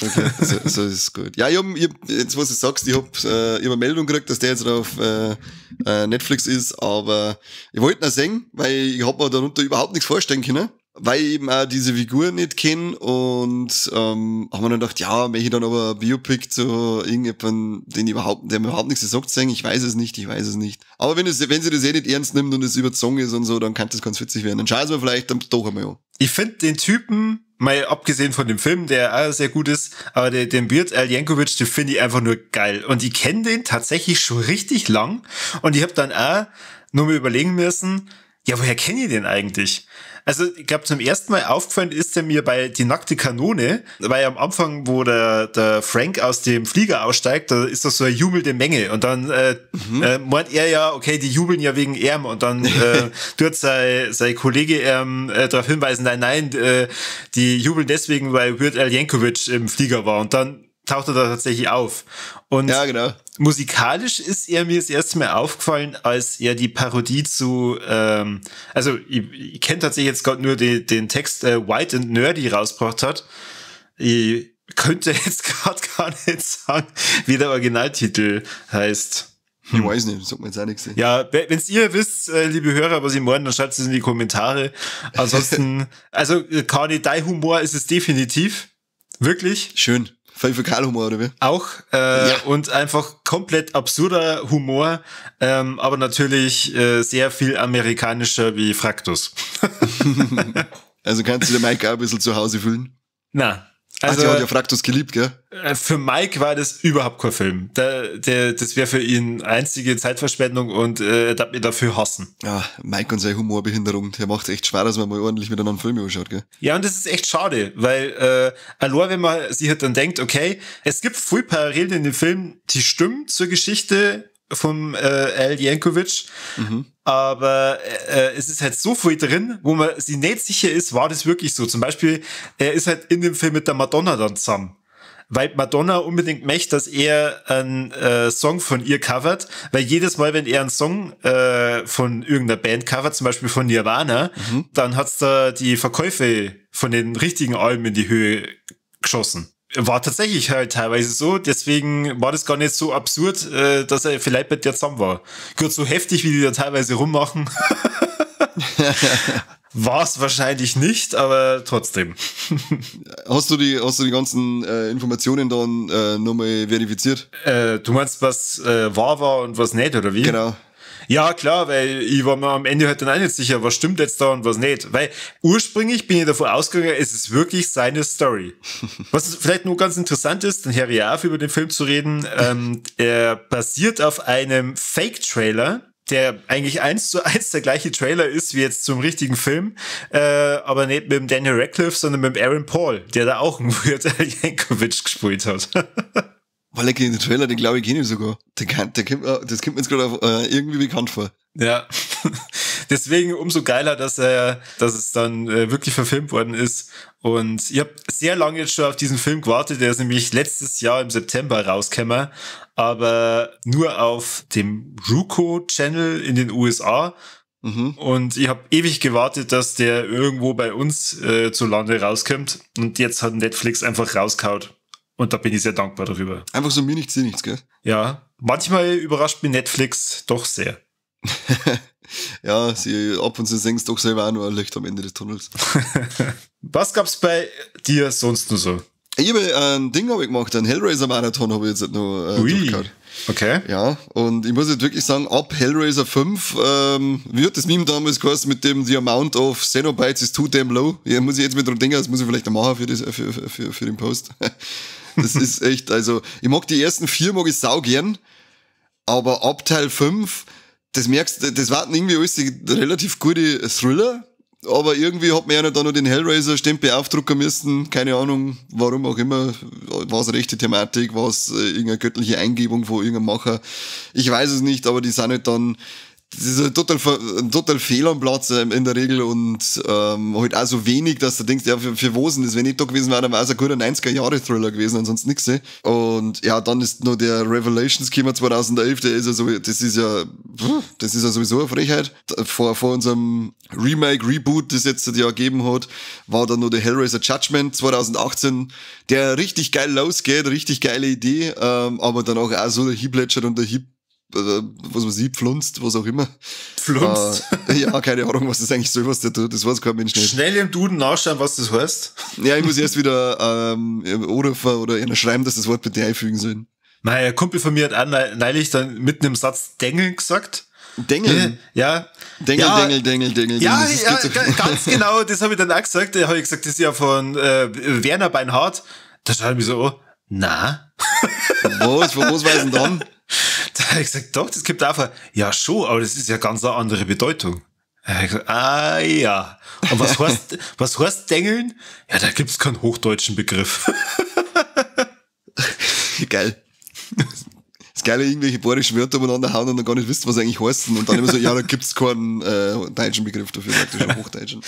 Okay, so ist es gut. Ja, ich hab, jetzt was du sagst, ich hab eine Meldung gekriegt, dass der jetzt auf Netflix ist, aber ich wollte ihn auch sehen, weil ich hab mir darunter überhaupt nichts vorstellen können, weil ich eben auch diese Figur nicht kenne und haben wir dann gedacht, ja, möchte ich dann aber ein Biopic zu irgendjemandem, der mir überhaupt nichts sagt, sagen, ich weiß es nicht. Aber wenn sie das eh nicht ernst nimmt und es überzogen ist und so, dann kann das ganz witzig werden. Dann schauen wir vielleicht dann doch einmal an. Ich finde den Typen, mal abgesehen von dem Film, der auch sehr gut ist, aber den Weird Al Yankovic, den finde ich einfach nur geil. Und ich kenne den tatsächlich schon richtig lang. Und ich habe dann auch nur mal überlegen müssen, ja, woher kenne ich den eigentlich? Also ich glaube, zum ersten Mal aufgefallen ist er mir bei Die nackte Kanone, weil am Anfang, wo der Frank aus dem Flieger aussteigt, da ist das so eine jubelnde Menge und dann meint er ja, okay, die jubeln ja wegen ihm und dann tut sein Kollege darauf hinweisen, nein, die jubeln deswegen, weil Weird Al Yankovic im Flieger war und dann taucht er da tatsächlich auf. Und ja, genau. Musikalisch ist er mir das erste Mal aufgefallen, als er die Parodie zu, also ich kenne tatsächlich jetzt gerade nur den Text White and Nerdy rausgebracht hat. Ich könnte jetzt gerade gar nicht sagen, wie der Originaltitel heißt. Ich weiß nicht, das sagt man jetzt auch nichts. Ja, wenn's ihr wisst, liebe Hörer, was ich meine, dann schreibt es in die Kommentare. Ansonsten, also Kani, dein Humor ist es definitiv. Wirklich. Schön. Fäkalhumor, oder wie? Auch. Und einfach komplett absurder Humor, aber natürlich sehr viel amerikanischer wie Fraktus. Also kannst du der Mike auch ein bisschen zu Hause fühlen? Na. Also, die hat ja Fraktus geliebt, gell? Für Mike war das überhaupt kein Film. Das wäre für ihn einzige Zeitverschwendung und er darf mich dafür hassen. Ja, Mike und seine Humorbehinderung, der macht echt schwer, dass man mal ordentlich miteinander Filme anschaut, gell? Ja, und das ist echt schade, weil allein wenn man sich halt dann denkt, okay, es gibt viel Parallelen in dem Film, die stimmen zur Geschichte vom Al Yankovic, aber es ist halt so viel drin, wo man sich nicht sicher ist, war das wirklich so. Zum Beispiel, er ist halt in dem Film mit der Madonna dann zusammen, weil Madonna unbedingt möchte, dass er einen Song von ihr covert, weil jedes Mal, wenn er einen Song von irgendeiner Band covert, zum Beispiel von Nirvana, dann hat's da die Verkäufe von den richtigen Alben in die Höhe geschossen. War tatsächlich halt teilweise so, deswegen war das gar nicht so absurd, dass er vielleicht mit der zusammen war. Gut, so heftig, wie die da teilweise rummachen, war es wahrscheinlich nicht, aber trotzdem. Hast du die ganzen Informationen dann nochmal verifiziert? Du meinst, was wahr war und was nicht, oder wie? Genau. Ja, klar, weil ich war mir am Ende halt dann auch nicht sicher, was stimmt jetzt da und was nicht. Weil ursprünglich bin ich davon ausgegangen, es ist wirklich seine Story. Was vielleicht nur ganz interessant ist, dann höre ich auf, über den Film zu reden. Er basiert auf einem Fake-Trailer, der eigentlich 1:1 der gleiche Trailer ist wie jetzt zum richtigen Film, aber nicht mit dem Daniel Radcliffe, sondern mit dem Aaron Paul, der da auch einen Weird Al Yankovic gespielt hat. Weil in den Trailer, den glaube ich kenne ich sogar. Das kommt mir jetzt gerade irgendwie bekannt vor. Ja, deswegen umso geiler, dass es dann wirklich verfilmt worden ist. Und ich habe sehr lange jetzt schon auf diesen Film gewartet. Der ist nämlich letztes Jahr im September rausgekommen, aber nur auf dem Roku-Channel in den USA. Und ich habe ewig gewartet, dass der irgendwo bei uns zu Lande rauskommt. Und jetzt hat Netflix einfach rausgehauen. Und da bin ich sehr dankbar darüber. Einfach so mir nichts, sie nichts, gell? Ja, manchmal überrascht mich Netflix doch sehr. Ja, sie ab und zu sehen doch selber auch nur ein Licht am Ende des Tunnels. Was gab's bei dir sonst nur so? Ich habe ein Ding gemacht, einen Hellraiser-Marathon habe ich jetzt noch durchgehauen. Okay. Ja, und ich muss jetzt wirklich sagen, ab Hellraiser 5, wie hat das Meme damals geheißen mit dem The amount of Cenobites is too damn low? Ja, muss ich jetzt mit dran denken, das muss ich vielleicht noch machen für den Post. Das ist echt, also, ich mag die ersten 4 mag ich sau gern, aber ab Teil 5, das merkst du, das waren irgendwie alles relativ gute Thriller, aber irgendwie hat man ja dann noch den Hellraiser-Stempel aufdrucken müssen, keine Ahnung, warum auch immer, war es rechte Thematik, war es irgendeine göttliche Eingebung von irgendeinem Macher, ich weiß es nicht, aber die sind halt dann, das ist ein total fehl am Platz in der Regel und halt auch so wenig, dass du denkst, ja, für wo sind das? Wenn ich da gewesen wäre, dann wäre es ein guter 90er-Jahre-Thriller gewesen, ansonsten nix. Und ja, dann ist noch der Revelations gekommen 2011, der ist ja so, das ist ja sowieso eine Frechheit. Vor unserem Remake, Reboot, das jetzt ja gegeben hat, war dann noch der Hellraiser Judgment 2018, der richtig geil losgeht, richtig geile Idee, aber dann auch so der Hieblätscher und der was man sieht, pflunzt, was auch immer. Pflunzt? Ja, keine Ahnung, was das eigentlich soll, was der tut. Das weiß kein Mensch nicht. Schnell im Duden nachschauen, was das heißt. Ja, ich muss erst wieder anrufen oder einer schreiben, dass das Wort bitte einfügen sollen. Mein Kumpel von mir hat auch neulich dann mitten im Satz Dengeln gesagt. Dengeln? Ja. Dengel. Ja, ganz genau, das habe ich dann auch gesagt. Da habe ich gesagt, das ist ja von Werner Beinhardt. Da schaut er mich so an. Na? Was? Von was weiß denn dann? Da habe ich gesagt, doch, das gibt einfach, ja schon, aber das ist ja ganz eine andere Bedeutung. Da habe ich gesagt, ah ja. Und was heißt Dengeln? Ja, da gibt's keinen hochdeutschen Begriff. Geil. Das Geile, irgendwelche bayerischen Wörter umeinander hauen und dann gar nicht wisst, was sie eigentlich heißen. Und dann immer so, ja, da gibt's keinen deutschen Begriff dafür, praktisch schon Hochdeutschen.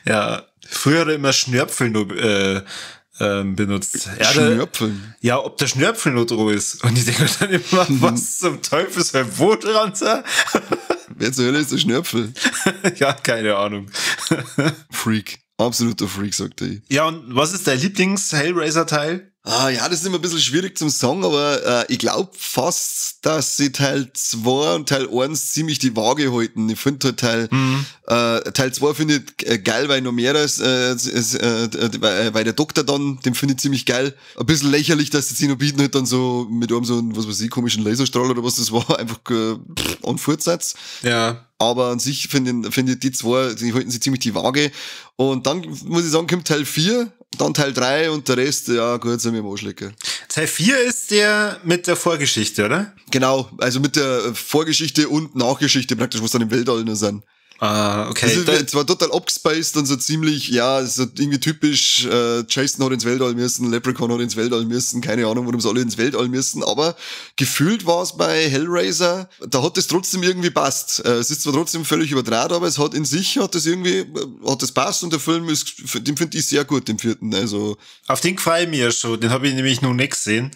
Ja, früher hat er immer Schnörpfel nur benutzt. Schnörpfeln? Ja, ob der Schnörpfel noch dran ist. Und ich denke dann immer, was zum Teufel soll wo dran sein? Wer zur Hölle ist der Schnörpfel? Ja, keine Ahnung. Freak. Absoluter Freak, sagt er. Ja, und was ist dein Lieblings-Hellraiser-Teil? Ja, das ist immer ein bisschen schwierig zum sagen, aber ich glaube fast, dass sie Teil 2 und Teil 1 ziemlich die Waage halten. Ich finde halt Teil 2 finde ich geil, weil noch mehr weil der Doktor dann, den finde ich ziemlich geil. Ein bisschen lächerlich, dass die Zenobiten halt dann so mit einem so einen, was weiß ich, komischen Laserstrahl oder was das war, einfach on Fortsatz. Ja. Aber an sich finde ich die zwei, die halten sie ziemlich die Waage. Und dann, muss ich sagen, kommt Teil 4, dann Teil 3 und der Rest, ja gut, sind wir im Arschlecker. Teil 4 ist der mit der Vorgeschichte, oder? Genau, also mit der Vorgeschichte und Nachgeschichte praktisch, was dann im Weltall nur sind. Ah, okay. Das ist zwar total abgespaced und so ziemlich, ja, es ist irgendwie typisch, Jason hat ins Weltall müssen, Leprechaun hat ins Weltall müssen, keine Ahnung, warum sie alle ins Weltall müssen, aber gefühlt war es bei Hellraiser, da hat es trotzdem irgendwie passt. Es ist zwar trotzdem völlig überdraht, aber es hat in sich, hat das passt und der Film ist, den finde ich sehr gut, den 4. Also. Auf den freue ich mich ja schon, den habe ich nämlich noch nicht gesehen.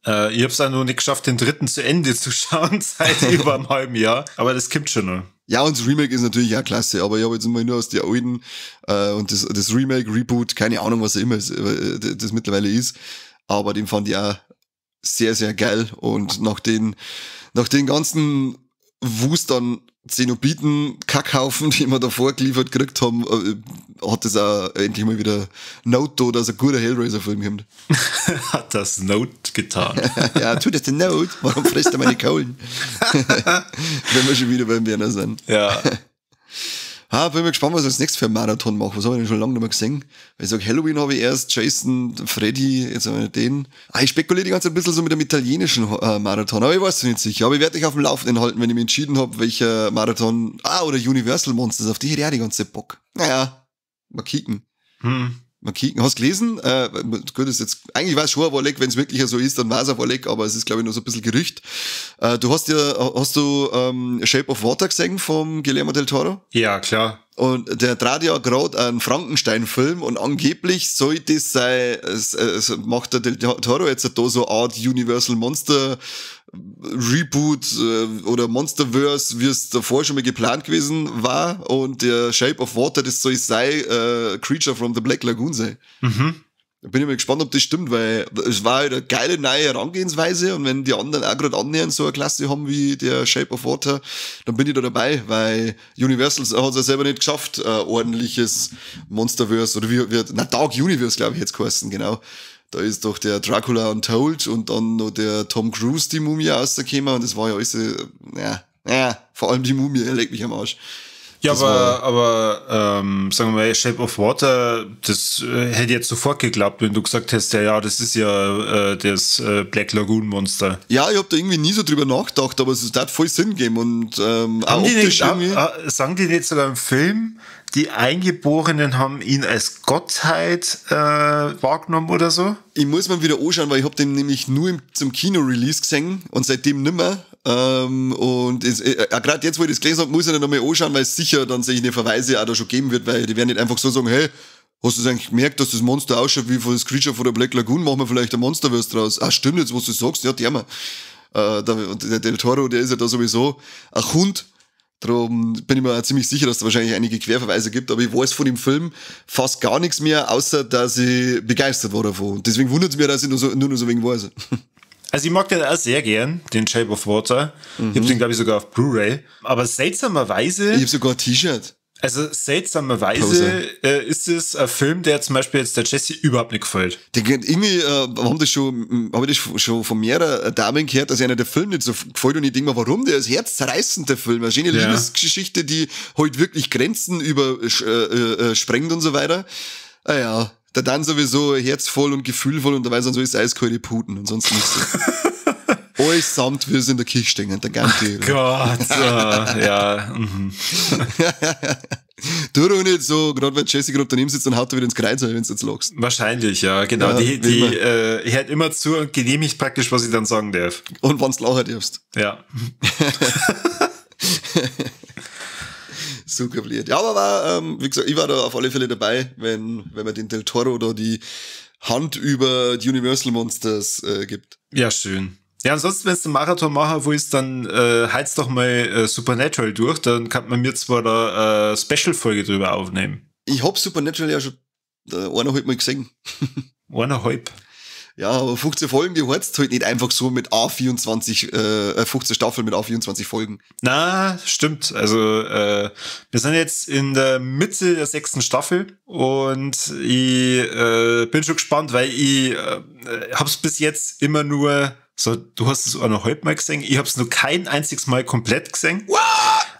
Ich habe es auch noch nicht geschafft, den 3. zu Ende zu schauen, seit über einem halben Jahr, aber das kommt schon noch. Ja, und das Remake ist natürlich auch klasse, aber ich habe jetzt mal nur aus der alten und das Remake, Reboot, keine Ahnung, was er immer das mittlerweile ist, aber den fand ich auch sehr, sehr geil und nach den ganzen Wust an Zenobiten, Kackhaufen, die wir davor geliefert gekriegt haben, hat das auch endlich mal wieder Note, dass ein guter Hellraiser-Film kommt. Hat das Note getan. Ja, tut das der Note? Warum frisst er meine Kohlen? Wenn wir schon wieder beim Werner sind. Ja. Bin mir gespannt, was ich als nächstes für einen Marathon mache. Was habe ich denn schon lange nicht mehr gesehen? Weil ich sage, Halloween habe ich erst, Jason, Freddy, jetzt habe ich den. Ich spekuliere die ganze Zeit ein bisschen so mit dem italienischen Marathon, aber ich weiß es nicht sicher. Aber ich werde dich auf dem Laufenden halten, wenn ich mich entschieden habe, welcher Marathon, oder Universal Monsters, auf die hätte ich auch die ganze Zeit Bock. Naja, mal kicken. Mal kicken. Hast du gelesen? Gut, ist jetzt, eigentlich war es schon ein Wolleck, wenn es wirklich so ist, dann war es ein Wolleck, aber es ist, glaube ich, nur so ein bisschen Gerücht. Hast du Shape of Water gesehen vom Guillermo del Toro? Ja, klar. Und der trat ja gerade einen Frankenstein-Film und angeblich soll das sein, macht der Del Toro jetzt da so eine Art Universal Monster Reboot oder Monsterverse, wie es davor schon mal geplant gewesen war, und der Shape of Water, das soll sein Creature from the Black Lagoon sein. Da bin ich mal gespannt, ob das stimmt, weil es war halt eine geile neue Herangehensweise, und wenn die anderen auch gerade annähernd so eine Klasse haben wie der Shape of Water, dann bin ich da dabei, weil Universal hat es ja selber nicht geschafft, ordentliches Monsterverse, oder Dark Universe, glaube ich, jetzt geheißen, genau. Da ist doch der Dracula Untold und dann noch der Tom Cruise, die Mumie, rausgekommen, und das war ja alles, vor allem die Mumie, legt mich am Arsch. Ja, aber sagen wir mal, Shape of Water, das hätte ich jetzt sofort geglaubt, wenn du gesagt hättest, ja, das ist ja das Black Lagoon Monster. Ja, ich habe da irgendwie nie so drüber nachgedacht, aber es hat voll Sinn gegeben, und auch optisch irgendwie. Sagen die nicht sogar im Film, die Eingeborenen haben ihn als Gottheit wahrgenommen oder so? Ich muss mal wieder anschauen, weil ich habe den nämlich nur zum Kino-Release gesehen und seitdem nimmer. Und gerade jetzt, wo ich das gelesen habe, muss ich dann nochmal anschauen, weil es sicher dann solche Verweise auch da schon geben wird, weil die werden nicht einfach so sagen, hey, hast du es eigentlich gemerkt, dass das Monster ausschaut wie das Creature von der Black Lagoon, machen wir vielleicht ein Monsterverse draus. Stimmt jetzt, was du sagst, ja, der Del Toro, der ist ja da sowieso ein Hund. Darum bin ich mir auch ziemlich sicher, dass es da wahrscheinlich einige Querverweise gibt, aber ich weiß von dem Film fast gar nichts mehr, außer dass ich begeistert war davon. Und deswegen wundert es mich, dass ich nur noch so wenig weiß. Also ich mag den auch sehr gern, den Shape of Water. Ich habe den, glaube ich, sogar auf Blu-ray. Aber seltsamerweise... Ich habe sogar ein T-Shirt. Also seltsamerweise ist es ein Film, der zum Beispiel jetzt der Jesse überhaupt nicht gefällt. Irgendwie habe ich das schon von mehreren Damen gehört, dass einer der Film nicht so gefällt, und ich denke mir, warum? Der ist herzzerreißend, der Film. Eine schöne Liebesgeschichte, die halt wirklich Grenzen sprengt und so weiter. Ja, der dann sowieso herzvoll und gefühlvoll, und dabei sind so eiskalte Puten und sonst nichts. Alles samt, wie es in der Kirche stehen, der ganze. Gott, ja. Du doch nicht so, gerade wenn Jesse gerade daneben sitzt, dann haut er wieder ins Kreuz, wenn du jetzt lachst. Wahrscheinlich, ja, genau. Ja, die hört immer zu und genehmigt praktisch, was ich dann sagen darf. Und wenn's lachen darfst. Ja. So kabliert. Ja, aber wie gesagt, ich war da auf alle Fälle dabei, wenn man den Del Toro da die Hand über die Universal Monsters gibt. Ja, schön. Ja, ansonsten, wenn du einen Marathon machen willst, dann heiz doch mal Supernatural durch, dann kann man mir zwar da eine Special-Folge drüber aufnehmen. Ich hab Supernatural ja schon 1,5 Mal gesehen. 1,5? Ja, aber 15 Folgen, die heizt halt nicht einfach so mit 15 Staffeln mit 24 Folgen. Na, stimmt. Also wir sind jetzt in der Mitte der 6. Staffel und ich bin schon gespannt, weil ich hab's bis jetzt immer nur so, du hast es auch noch heute mal gesehen, ich hab's nur kein einziges Mal komplett gesehen. What?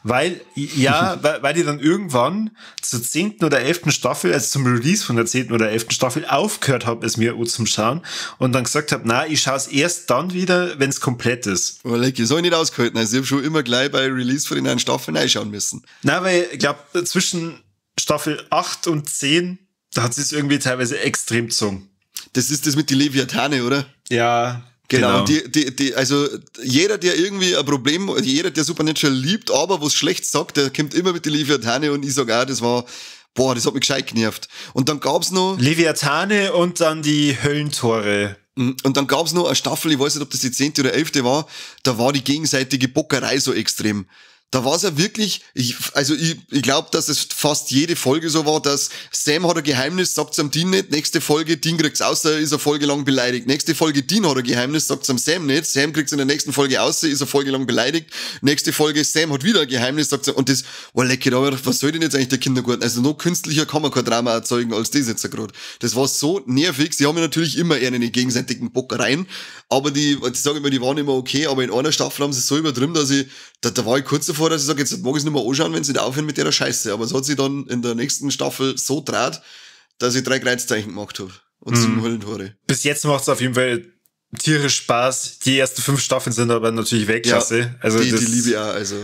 Weil die dann irgendwann zur 10. oder 11. Staffel, also zum Release von der 10. oder 11. Staffel, aufgehört habe, es mir zum Schauen und dann gesagt habe, na, ich schaue es erst dann wieder, wenn es komplett ist. Aber like, ich soll nicht ausgehalten. Also ich habe schon immer gleich bei Release von den neuen Staffeln reinschauen müssen. Na, weil ich glaube, zwischen Staffel 8 und 10, da hat es irgendwie teilweise extrem gezogen. Das ist das mit die Leviathane, oder? Ja, Genau. genau. Also jeder, der irgendwie ein Problem, jeder, der Supernatural liebt, aber was schlecht sagt, der kommt immer mit die Leviathane und ich sag auch, das hat mich gescheit genervt. Und dann gab's noch Leviathane und dann die Höllentore. Und dann gab's noch eine Staffel, ich weiß nicht, ob das die 10. oder 11. war, da war die gegenseitige Bockerei so extrem. Da war's ja wirklich, ich glaube, dass es fast jede Folge so war, dass Sam hat ein Geheimnis, sagt's am Dean nicht, nächste Folge, Dean kriegt's aus, ist eine Folge lang beleidigt. Nächste Folge, Dean hat ein Geheimnis, sagt's am Sam nicht, Sam kriegt's in der nächsten Folge aus, ist eine Folge lang beleidigt. Nächste Folge, Sam hat wieder ein Geheimnis, sagt's, und das, lecker, was soll denn jetzt eigentlich der Kindergarten? Also noch künstlicher kann man kein Drama erzeugen als das jetzt gerade. Das war so nervig, sie haben ja natürlich immer eher eine gegenseitigen Bockereien, aber die waren immer okay, aber in einer Staffel haben sie es so übertrieben, dass da war ich kurz davor, dass ich sage, jetzt mag ich es nicht mehr anschauen, wenn sie nicht aufhören mit der Scheiße. Aber es hat sich dann in der nächsten Staffel so draht, dass ich 3 Kreuzzeichen gemacht habe. Und 7 Höllentore. Bis jetzt macht es auf jeden Fall tierisch Spaß. Die ersten 5 Staffeln sind aber natürlich Weltklasse. Ja, also die liebe ich auch. Also,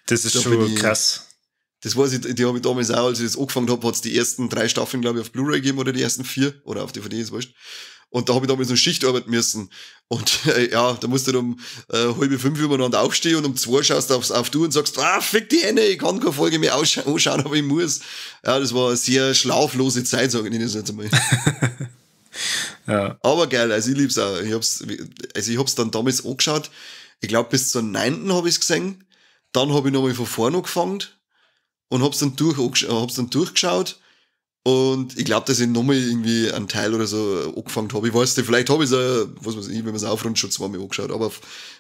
das ist schon krass. Das weiß ich, die habe ich damals auch, als ich das angefangen habe, hat es die ersten 3 Staffeln, glaube ich, auf Blu-ray gegeben oder die ersten 4 oder auf DVD, ist wurscht. Und da habe ich damals noch Schicht arbeiten müssen. Und ja, da musst du dann um 4:30 übereinander aufstehen und um 2 schaust du auf du und sagst, fick die Hände, ich kann keine Folge mehr anschauen, aber ich muss. Ja, das war eine sehr schlaflose Zeit, sage ich das jetzt einmal. Ja. Aber geil, also ich lieb's auch. Ich hab's dann damals angeschaut. Ich glaube, bis zur 9. habe ich's gesehen. Dann habe ich nochmal von vorne angefangen und hab's dann durchgeschaut. Und ich glaube, dass ich nochmal irgendwie einen Teil oder so angefangen habe. Ich weiß nicht, vielleicht habe ich es was weiß ich, wenn man es aufrundet, schon 2 Mal angeschaut. Aber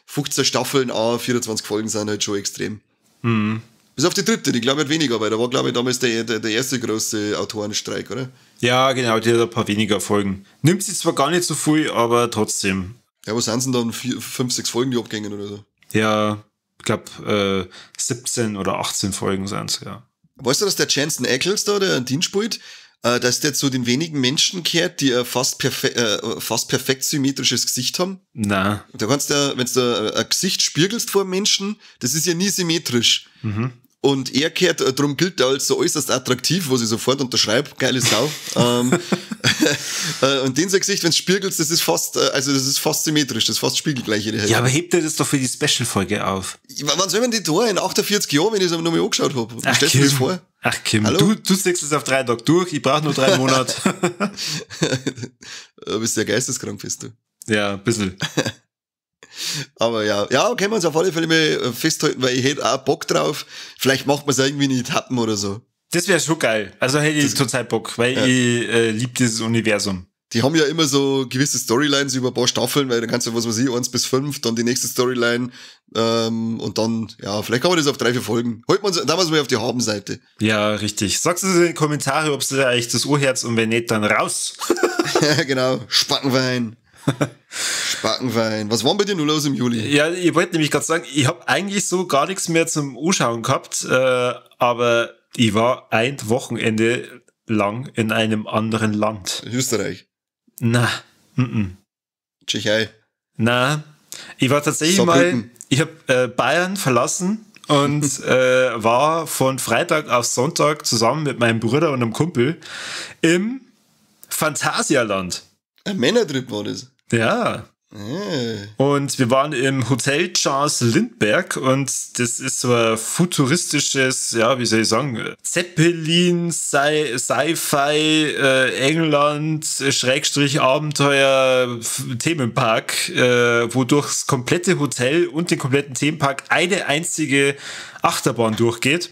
15 Staffeln, 24 Folgen sind halt schon extrem. Mhm. Bis auf die 3., die glaube ich hat weniger, weil da war, glaube ich, damals der erste große Autorenstreik, oder? Ja, genau, die hat ein paar weniger Folgen. Nimmt sie zwar gar nicht so viel, aber trotzdem. Ja, was sind denn dann 5, 6 Folgen, die abgängen oder so? Ja, ich glaube 17 oder 18 Folgen sind es, ja. Weißt du, dass der Jensen Ackles da, der einen Dienst spielt, dass der zu den wenigen Menschen gehört, die ein fast perfekt symmetrisches Gesicht haben? Na. Da kannst du, wenn du ein Gesicht spiegelst vor einem Menschen, das ist ja nie symmetrisch. Mhm. Und er gehört, darum gilt er als so äußerst attraktiv, was ich sofort unterschreibe, geile Sau. Und den sein Gesicht, wenn du spiegelst, das ist fast symmetrisch, das ist fast spiegelgleich. Ja, aber hebt er das doch für die Special-Folge auf? Wann soll man die da? In 48 Jahren, wenn ich es nochmal angeschaut habe. Stellst du dir das vor? Ach Kim, du siehst es auf 3 Tage durch, ich brauche nur 3 Monate. Du bist ja geisteskrank, bist du. Ja, ein bisschen. Aber ja, können wir uns auf alle Fälle mal festhalten, weil ich hätte auch Bock drauf. Vielleicht macht man es irgendwie in Etappen oder so. Das wäre schon geil. Also hätte ich total Bock, weil ich liebe dieses Universum. Die haben ja immer so gewisse Storylines über ein paar Staffeln, weil dann kannst du, was weiß ich, 1 bis 5, dann die nächste Storyline und dann, ja, vielleicht kann man das auf 3, 4 Folgen. Halten wir uns damals mal auf die Habenseite. Ja, richtig. Sagst du in die Kommentare, ob es dir eigentlich das Ohrherz und wenn nicht, dann raus. Ja, genau. Spackenwein. Spackenwein. Was war bei dir nur los im Juli? Ja, ich wollte nämlich gerade sagen, ich habe eigentlich so gar nichts mehr zum Anschauen gehabt, aber ich war ein Wochenende lang in einem anderen Land. Österreich. Na, Tschechei. Na, ich war tatsächlich ich habe Bayern verlassen und war von Freitag auf Sonntag zusammen mit meinem Bruder und einem Kumpel im Phantasialand. Ein Männertrip war das. Ja. Und wir waren im Hotel Charles Lindbergh und das ist so ein futuristisches, ja, wie soll ich sagen, Zeppelin, Sci-Fi, England, Schrägstrich Abenteuer, Themenpark, wo durchs komplette Hotel und den kompletten Themenpark eine einzige Achterbahn durchgeht.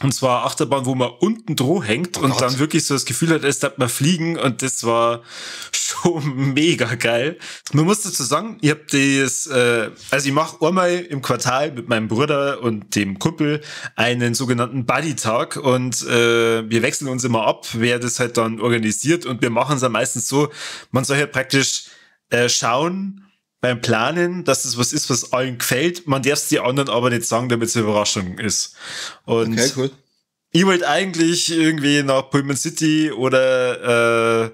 Und zwar Achterbahn, wo man unten droh hängt und dann wirklich so das Gefühl hat, als darf man fliegen, und das war schon mega geil. Man muss dazu sagen, ich habe das, also ich mache einmal im Quartal mit meinem Bruder und dem Kumpel einen sogenannten Buddy-Tag, und wir wechseln uns immer ab, wer das halt dann organisiert, und wir machen es dann meistens so, man soll halt praktisch schauen beim Planen, dass das was ist, was allen gefällt. Man darf es die anderen aber nicht sagen, damit es eine Überraschung ist. Und Okay, cool. ich wollte eigentlich irgendwie nach Pullman City oder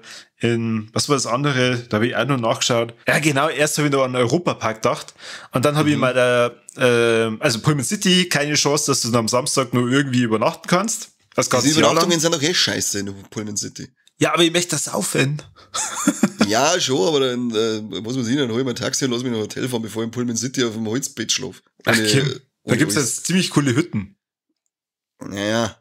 was war das andere? Da habe ich auch noch nachgeschaut. Ja, genau, erst habe ich noch an den Europapark gedacht. Und dann habe ich mal also Pullman City, keine Chance, dass du dann am Samstag nur irgendwie übernachten kannst. Das ganze Die Übernachtungen sind doch eh scheiße in Pullman City. Ja, aber ich möchte das saufen. Ja, schon, aber dann muss man sehen, dann hol ich mir ein Taxi und lass mich in ein Hotel fahren, bevor ich in Pullman City auf dem Holzbett schlafe. Ach, Kim, da gibt's jetzt ziemlich coole Hütten. Naja.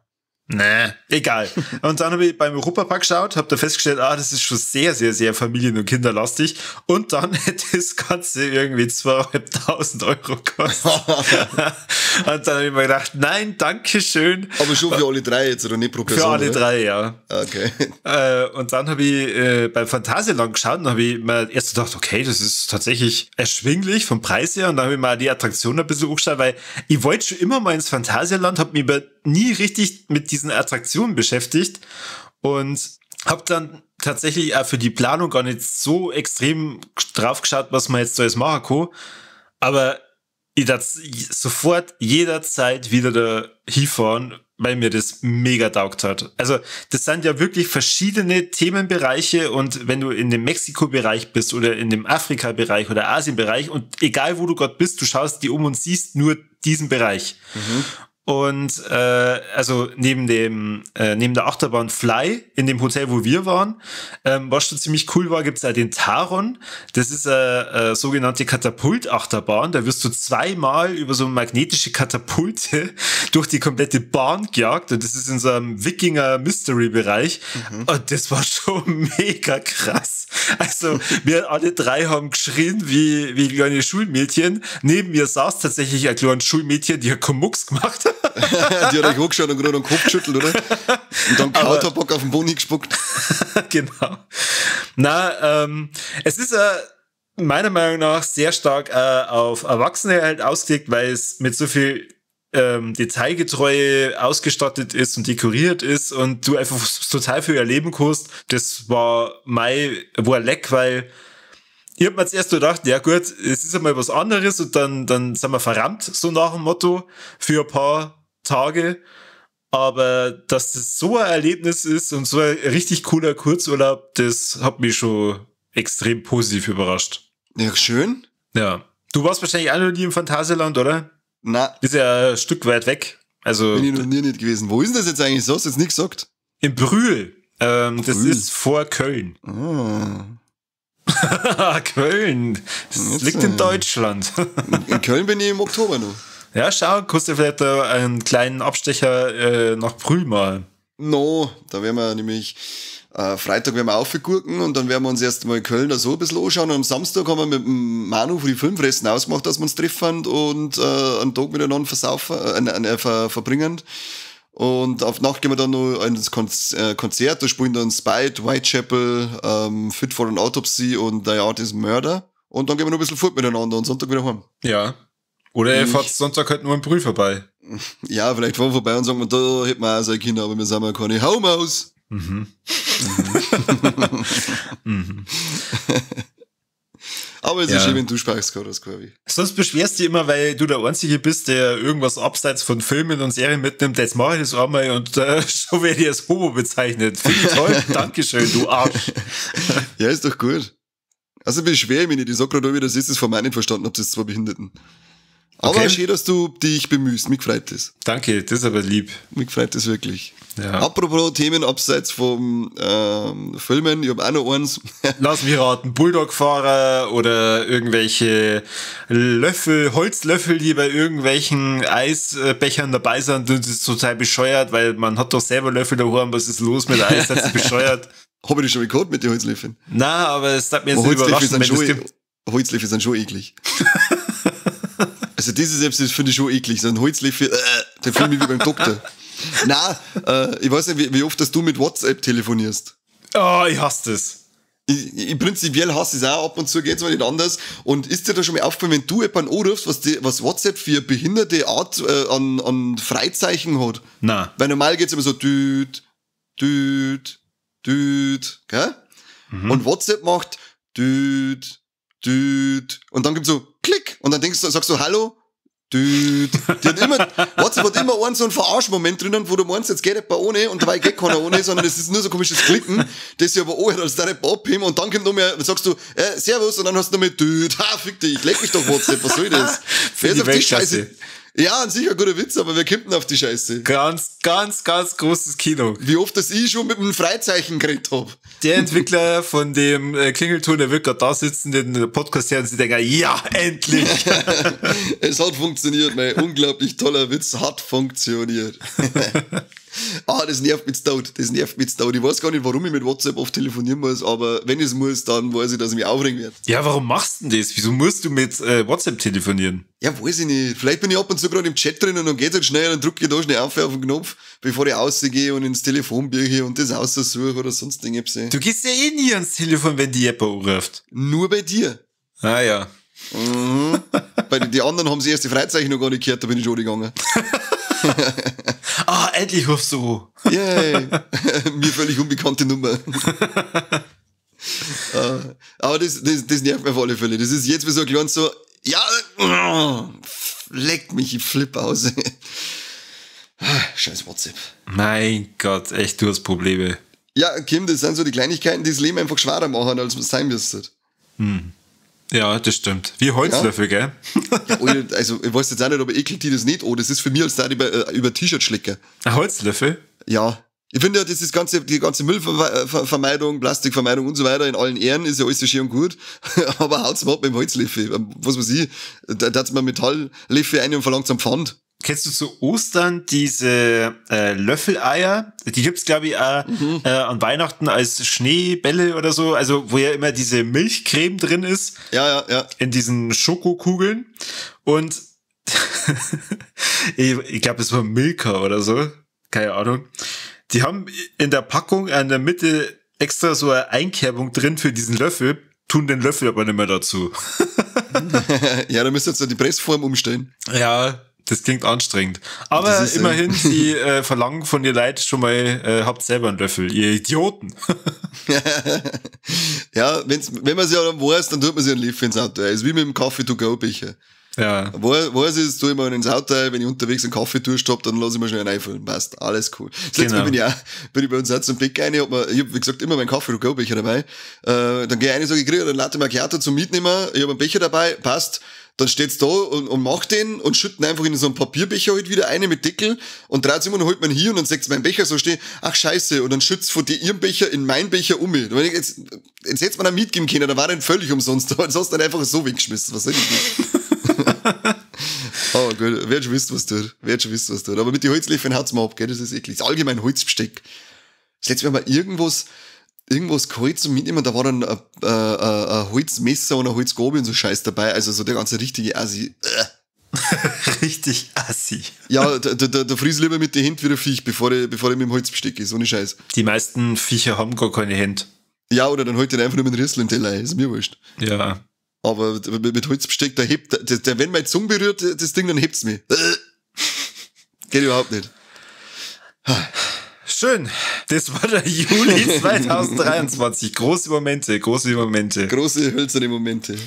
Nee, egal. Und dann habe ich beim Europapark geschaut, habe da festgestellt, das ist schon sehr, sehr, sehr familien- und kinderlastig. Und dann hätte das Ganze irgendwie 2.500 Euro gekostet. Und dann habe ich mir gedacht, nein, danke schön. Aber schon für alle drei jetzt, oder nicht pro Person? Für alle oder? drei, ja. Okay. Und dann habe ich beim Phantasialand geschaut und habe ich mir erst gedacht, okay, das ist tatsächlich erschwinglich vom Preis her. Und dann habe ich mal die Attraktion ein bisschen angeschaut, weil ich wollte schon immer mal ins Phantasialand, habe mich aber nie richtig mit diesen Attraktionen beschäftigt und habe dann tatsächlich auch für die Planung gar nicht so extrem drauf geschaut, was man jetzt da alles machen kann. Aber ich darf sofort jederzeit wieder da hinfahren, weil mir das mega taugt hat. Also das sind ja wirklich verschiedene Themenbereiche, und wenn du in dem Mexiko-Bereich bist oder in dem Afrika-Bereich oder Asien-Bereich, und egal wo du gerade bist, du schaust dir um und siehst nur diesen Bereich. Und also neben der Achterbahn Fly in dem Hotel, wo wir waren, was schon ziemlich cool war, gibt's ja den Taron. Das ist eine sogenannte Katapult-Achterbahn. Da wirst du zweimal über so magnetische Katapulte durch die komplette Bahn gejagt, und das ist in so einem Wikinger-Mystery-Bereich. Und das war schon mega krass. Also wir alle drei haben geschrien wie kleine Schulmädchen. Neben mir saß tatsächlich ein kleines Schulmädchen, die hat keinen Mucks gemacht hat. Die hat euch hochgeschaut und gerade den Kopf geschüttelt, oder? Und dann Kauterbock auf den Boden gespuckt. Genau. Es ist meiner Meinung nach sehr stark auf Erwachsene halt ausgelegt, weil es mit so viel Detailgetreue ausgestattet ist und dekoriert ist und du einfach total viel erleben kannst. Das war leck, weil ich hab mir jetzt erst gedacht, ja gut, es ist einmal was anderes, und dann sind wir verrammt, so nach dem Motto, für ein paar Tage. Aber dass das so ein Erlebnis ist und so ein richtig cooler Kurzurlaub, das hat mich schon extrem positiv überrascht. Ja, schön. Ja. Du warst wahrscheinlich auch noch nie im Phantasialand, oder? Na, Ist ja ein Stück weit weg. Also bin ich noch nie nicht gewesen. Wo ist denn das jetzt eigentlich so? Hast du jetzt nicht gesagt? in Brühl. Das Brühl. ist vor Köln. Köln. Das Jetzt, liegt in Deutschland. In Köln bin ich im Oktober noch. Ja, schau, kannst du vielleicht einen kleinen Abstecher nach Brühl mal. No, da werden wir nämlich Freitag werden wir aufgurken, und dann werden wir uns erst mal in Köln da so ein bisschen anschauen, und am Samstag haben wir mit dem Manu für die Filmfressen ausgemacht, dass wir uns treffen und einen Tag miteinander verbringen. Und auf Nacht gehen wir dann noch ins Konzert, da spielen dann Spite, Whitechapel, Fit for an Autopsy und The Art is Murder. Und dann gehen wir noch ein bisschen fort miteinander und Sonntag wieder heim. Ja. Oder er fährt Sonntag halt nur in Brühl vorbei. Ja, vielleicht fahren wir vorbei und sagen, da hätten wir auch so Kinder, aber wir sind ja keine Haumaus. Aber es ist schön, wenn du sparst, Corby. Sonst beschwerst du dich immer, weil du der Einzige bist, der irgendwas abseits von Filmen und Serien mitnimmt. Jetzt mache ich das einmal, und schon werde ich als Homo bezeichnet. Finde ich toll. Dankeschön, du Arsch. Ja, ist doch gut. Also beschwer ich mich nicht. Ich sag gerade, das ist das von mir nicht verstanden, ob das zwei Behinderten. Aber Okay. schön, dass du dich bemühst. Mich freut das. Danke, das ist aber lieb. Mich freut das wirklich. Ja. Apropos Themen abseits vom Filmen, ich habe auch noch eins. Lass mich raten, Bulldog-Fahrer oder irgendwelche Holzlöffel, die bei irgendwelchen Eisbechern dabei sind. Das ist total bescheuert, weil man hat doch selber Löffel daheim. Was ist los mit Eis? Das ist bescheuert. Habe ich das schon gehabt mit den Holzlöffeln? Na, aber es hat mir jetzt Aber nicht überraschen, wenn es gibt. Holzlöffel sind schon eklig. Also Also das ist selbst, das finde ich schon eklig. So ein Holzlöffel, der fühlt mich wie beim Doktor. Nein, ich weiß nicht, wie oft dass du mit WhatsApp telefonierst. Oh, ich hasse das. Ich prinzipiell hasse es auch, ab und zu geht's mal nicht anders. Und ist dir da schon mal aufgefallen, wenn du jemanden anrufst, was WhatsApp für eine behinderte Art an Freizeichen hat? Na. Weil normal geht's immer so düt, düt, düt, gell? Und WhatsApp macht düt, düt. Und dann gibt's so Klick. Und dann sagst du Hallo, düt. WhatsApp hat immer einen so einen Verarschmoment drinnen, wo du meinst, jetzt geht jemand ohne und dabei geht keiner ohne, sondern das ist nur so komisches Klicken, das sich aber anhört, als deine abheben und dann kommt noch mehr, sagst du, Servus, und dann hast du noch mehr düt. Fick dich, leck mich doch WhatsApp, was soll das? Wer ist auf die Scheiße? Ja, sicher ein guter Witz, aber wer kommt denn auf die Scheiße? Ganz großes Kino. Wie oft das ich schon mit einem Freizeichen geredet hab. Der Entwickler von dem Klingelton, der wird gerade da sitzen, den Podcast hören und sie denken, ja, endlich. Es hat funktioniert, mein unglaublich toller Witz hat funktioniert. Das nervt mich tot. Ich weiß gar nicht, warum ich mit WhatsApp oft telefonieren muss, aber wenn ich es muss, dann weiß ich, dass ich mich aufregen werde. Ja, warum machst du denn das? Wieso musst du mit WhatsApp telefonieren? Ja, weiß ich nicht. Vielleicht bin ich ab und zu gerade im Chat drin und dann geht's halt schnell, dann drücke ich da schnell auf den Knopf, bevor ich rausgehe und ins Telefonbücher und das aussuche oder sonst Dinge. Du gehst ja eh nie ans Telefon, wenn die jemand anruft. Nur bei dir. Ah ja. Mhm. Bei die anderen haben sie erst die Freizeichen noch gar nicht gehört, da bin ich schon gegangen. Endlich rufst du. Yay. Mir völlig unbekannte Nummer. Aber das nervt mir auf alle Fälle. Das ist jetzt wie so ein kleines so, ja, leck mich, ich flipp aus. Scheiß WhatsApp. Mein Gott, echt, du hast Probleme. Ja, Kim, das sind so die Kleinigkeiten, die das Leben einfach schwerer machen, als es sein müsste. Ja, das stimmt. Wie Holzlöffel, gell? Ja, also, ich weiß jetzt auch nicht, aber ekelt die das nicht? Das ist für mich als da über T-Shirt schlecken. Ein Holzlöffel? Ja. Ich finde ja, das ist die ganze Müllvermeidung, Plastikvermeidung und so weiter in allen Ehren ist ja alles so schön und gut. Aber haut's mal ab mit dem Holzlöffel. Was weiß ich, da hat's mal Metalllöffel ein und verlangt zum Pfand. Kennst du zu Ostern diese Löffeleier? Die gibt's, glaube ich, auch an Weihnachten als Schneebälle oder so. Also, wo ja immer diese Milchcreme drin ist. Ja. In diesen Schokokugeln. Und ich glaube, es war Milka oder so. Keine Ahnung. Die haben in der Packung an der Mitte extra so eine Einkerbung drin für diesen Löffel, tun den Löffel aber nicht mehr dazu. Ja, da müsst ihr jetzt die Pressform umstellen. Ja, das klingt anstrengend. Aber immerhin, sie verlangen von ihr Leute schon mal, habt selber einen Löffel, ihr Idioten. Ja, wenn man es ja dann weiß, dann tut man sich einen Löffel ins Auto. Das ist wie mit dem Kaffee-to-go-Becher. Ja. Weiß ich, tue ich mal ins Auto, wenn ich unterwegs einen Kaffee durchstopp, dann lasse ich mir schnell einen einfüllen. Passt, alles cool. Das letzte Mal bin ich bei uns auch zum Bäcker rein, ich hab, wie gesagt, immer meinen Kaffee-to-go-Becher dabei. Dann gehe ich rein und sage, ich kriege einen Latte Macchiato zum Mitnehmen, ich habe einen Becher dabei, passt. Dann steht's da und macht den und schütten einfach in so einen Papierbecher halt wieder eine mit Deckel und dreht immer und holt man hier und dann sagt mein Becher so stehen, ach scheiße, und dann schützt von ihrem Becher in meinen Becher um mich. Jetzt hätte man einen mitgeben können, da war dann völlig umsonst, aber sonst dann einfach so weggeschmissen. Was soll ich nicht? Aber gut, wer schon wisst, was tut. Aber mit den Holzlöffeln haut's mal ab, gell, das ist eklig. Das allgemein Holzbesteck. Das letzte Mal irgendwas geholt zum Mitnehmen, da war dann ein Holzmesser und ein Holzgabel und so Scheiß dabei, also so der ganze richtige Assi. Richtig Assi. Ja, da fries lieber mit den Händen wie der Viech, bevor ich mit dem Holzbesteck ist, ohne Scheiß. Die meisten Viecher haben gar keine Hände. Ja, oder dann halt den einfach nur mit dem Rüssel im Teller, ist mir wurscht. Ja. Aber mit Holzbesteck, wenn meine Zunge berührt, das Ding, dann hebt's mich. Geht überhaupt nicht. Schön. Das war der Juli 2023. Große Momente. Große hölzerne Momente.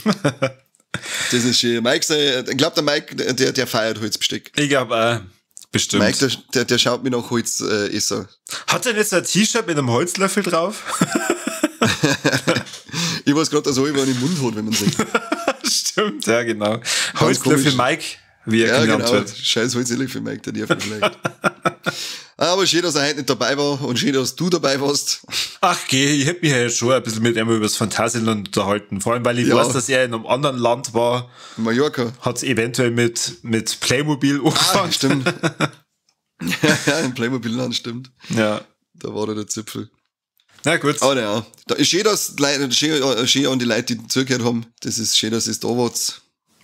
Das ist schön. Mike, ich glaube, der Mike, der feiert Holzbesteck. Ich glaube bestimmt. Mike, der schaut mir nach Holzesser. Hat er jetzt ein T-Shirt mit einem Holzlöffel drauf? Ich weiß gerade, dass er einen im Mund hat, wenn man sagt. Stimmt, ja, genau. Holzlöffel Mike, wie er genannt wird. Scheiß Holzlöffel Mike, der nervt vielleicht. Aber schön, dass er heute nicht dabei war und schön, dass du dabei warst. Ach geh, ich hätte mich ja jetzt schon ein bisschen mit ihm über das Phantasialand unterhalten. Vor allem, weil ich weiß, dass er in einem anderen Land war. Mallorca. Hat es eventuell mit Playmobil angefangen. Stimmt. Ja, im Playmobil-Land, stimmt. Ja. Da war der Zipfel. Na gut. Aber ja, da ist schön, dass schön an die Leute, die zugehört haben. Das ist schön, dass es da war.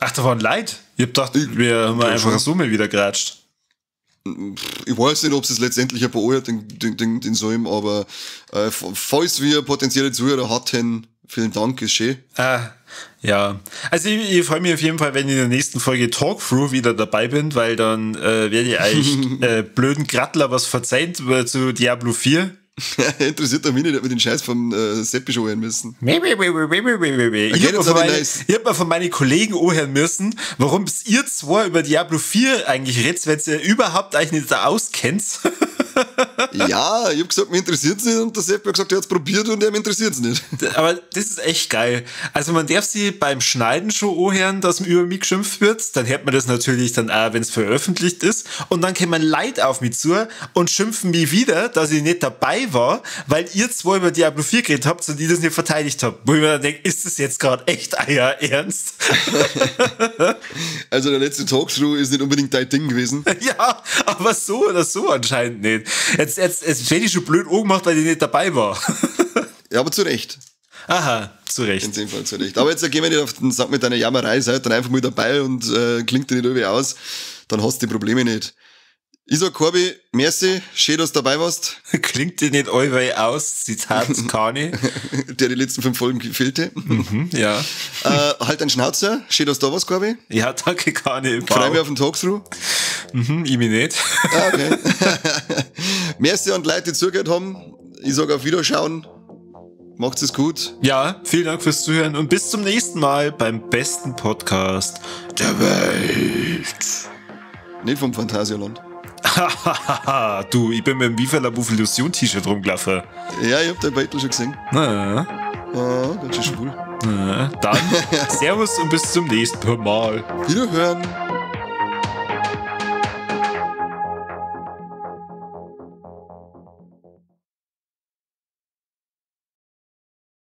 Ach, da waren Leute? Ich hab gedacht, wir haben einfach schon. so mal wieder geratscht. Ich weiß nicht, ob es letztendlich ein paar den Salm, aber falls wir potenzielle Zuhörer hatten, vielen Dank, ist schön. Ja. Also ich freue mich auf jeden Fall, wenn ich in der nächsten Folge Talkthrough wieder dabei bin, weil dann werde ich euch blöden Grattler was verzeihen zu Diablo 4. Interessiert mich nicht, ob wir den Scheiß vom Seppi schon hören müssen. Ich hab mal von meinen Kollegen anhören müssen, warum ihr zwei über Diablo 4 eigentlich redet, wenn ihr überhaupt eigentlich nicht da auskennt. Ja, ich hab gesagt, mir interessiert's nicht und der Seppi hat gesagt, er hat's probiert und ihm interessiert's nicht. Aber das ist echt geil. Also man darf sie beim Schneiden schon anhören, dass über mich geschimpft wird. Dann hört man das natürlich dann auch, wenn es veröffentlicht ist. Und dann kommen Leute auf mich zu und schimpfen mich wieder, dass ich nicht dabei war, weil ihr zwei über Diablo 4 geredet habt und ich das nicht verteidigt habe. Wo ich mir dann denke, ist das jetzt gerade echt euer Ernst? Also der letzte Talkthrough ist nicht unbedingt dein Ding gewesen. Ja, aber so oder so anscheinend nicht. Jetzt hätte ich schon blöd angemacht, weil ich nicht dabei war. Ja, aber zu Recht. Aha, zu Recht. In dem Fall zu Recht. Aber jetzt gehen wir nicht auf den Sack mit deiner Jammerei, seid dann einfach mal dabei und klingt dir nicht irgendwie aus. Dann hast du die Probleme nicht. Ich sag, Corby, merci, schön, dass du dabei warst. Klingt dir nicht allweil aus, Zitat Kani. Der die letzten 5 Folgen fehlte. Ja. Halt deinen Schnauzer, schön, dass du da warst, Corby. Ja, danke Kani. Freue mich auf den Talkthrough. Ich mich nicht. Okay. Merci an die Leute, die zugehört haben. Ich sag auf Wiederschauen. Macht's es gut. Ja, vielen Dank fürs Zuhören und bis zum nächsten Mal beim besten Podcast der Welt. Nicht vom Phantasialand. Du, ich bin mit dem Viva la Illusion-T-Shirt rumgelaufen. Ja, ich hab dein Beitel schon gesehen. Na, Ganz schön schwul. dann Servus und bis zum nächsten Mal. Wiederhören.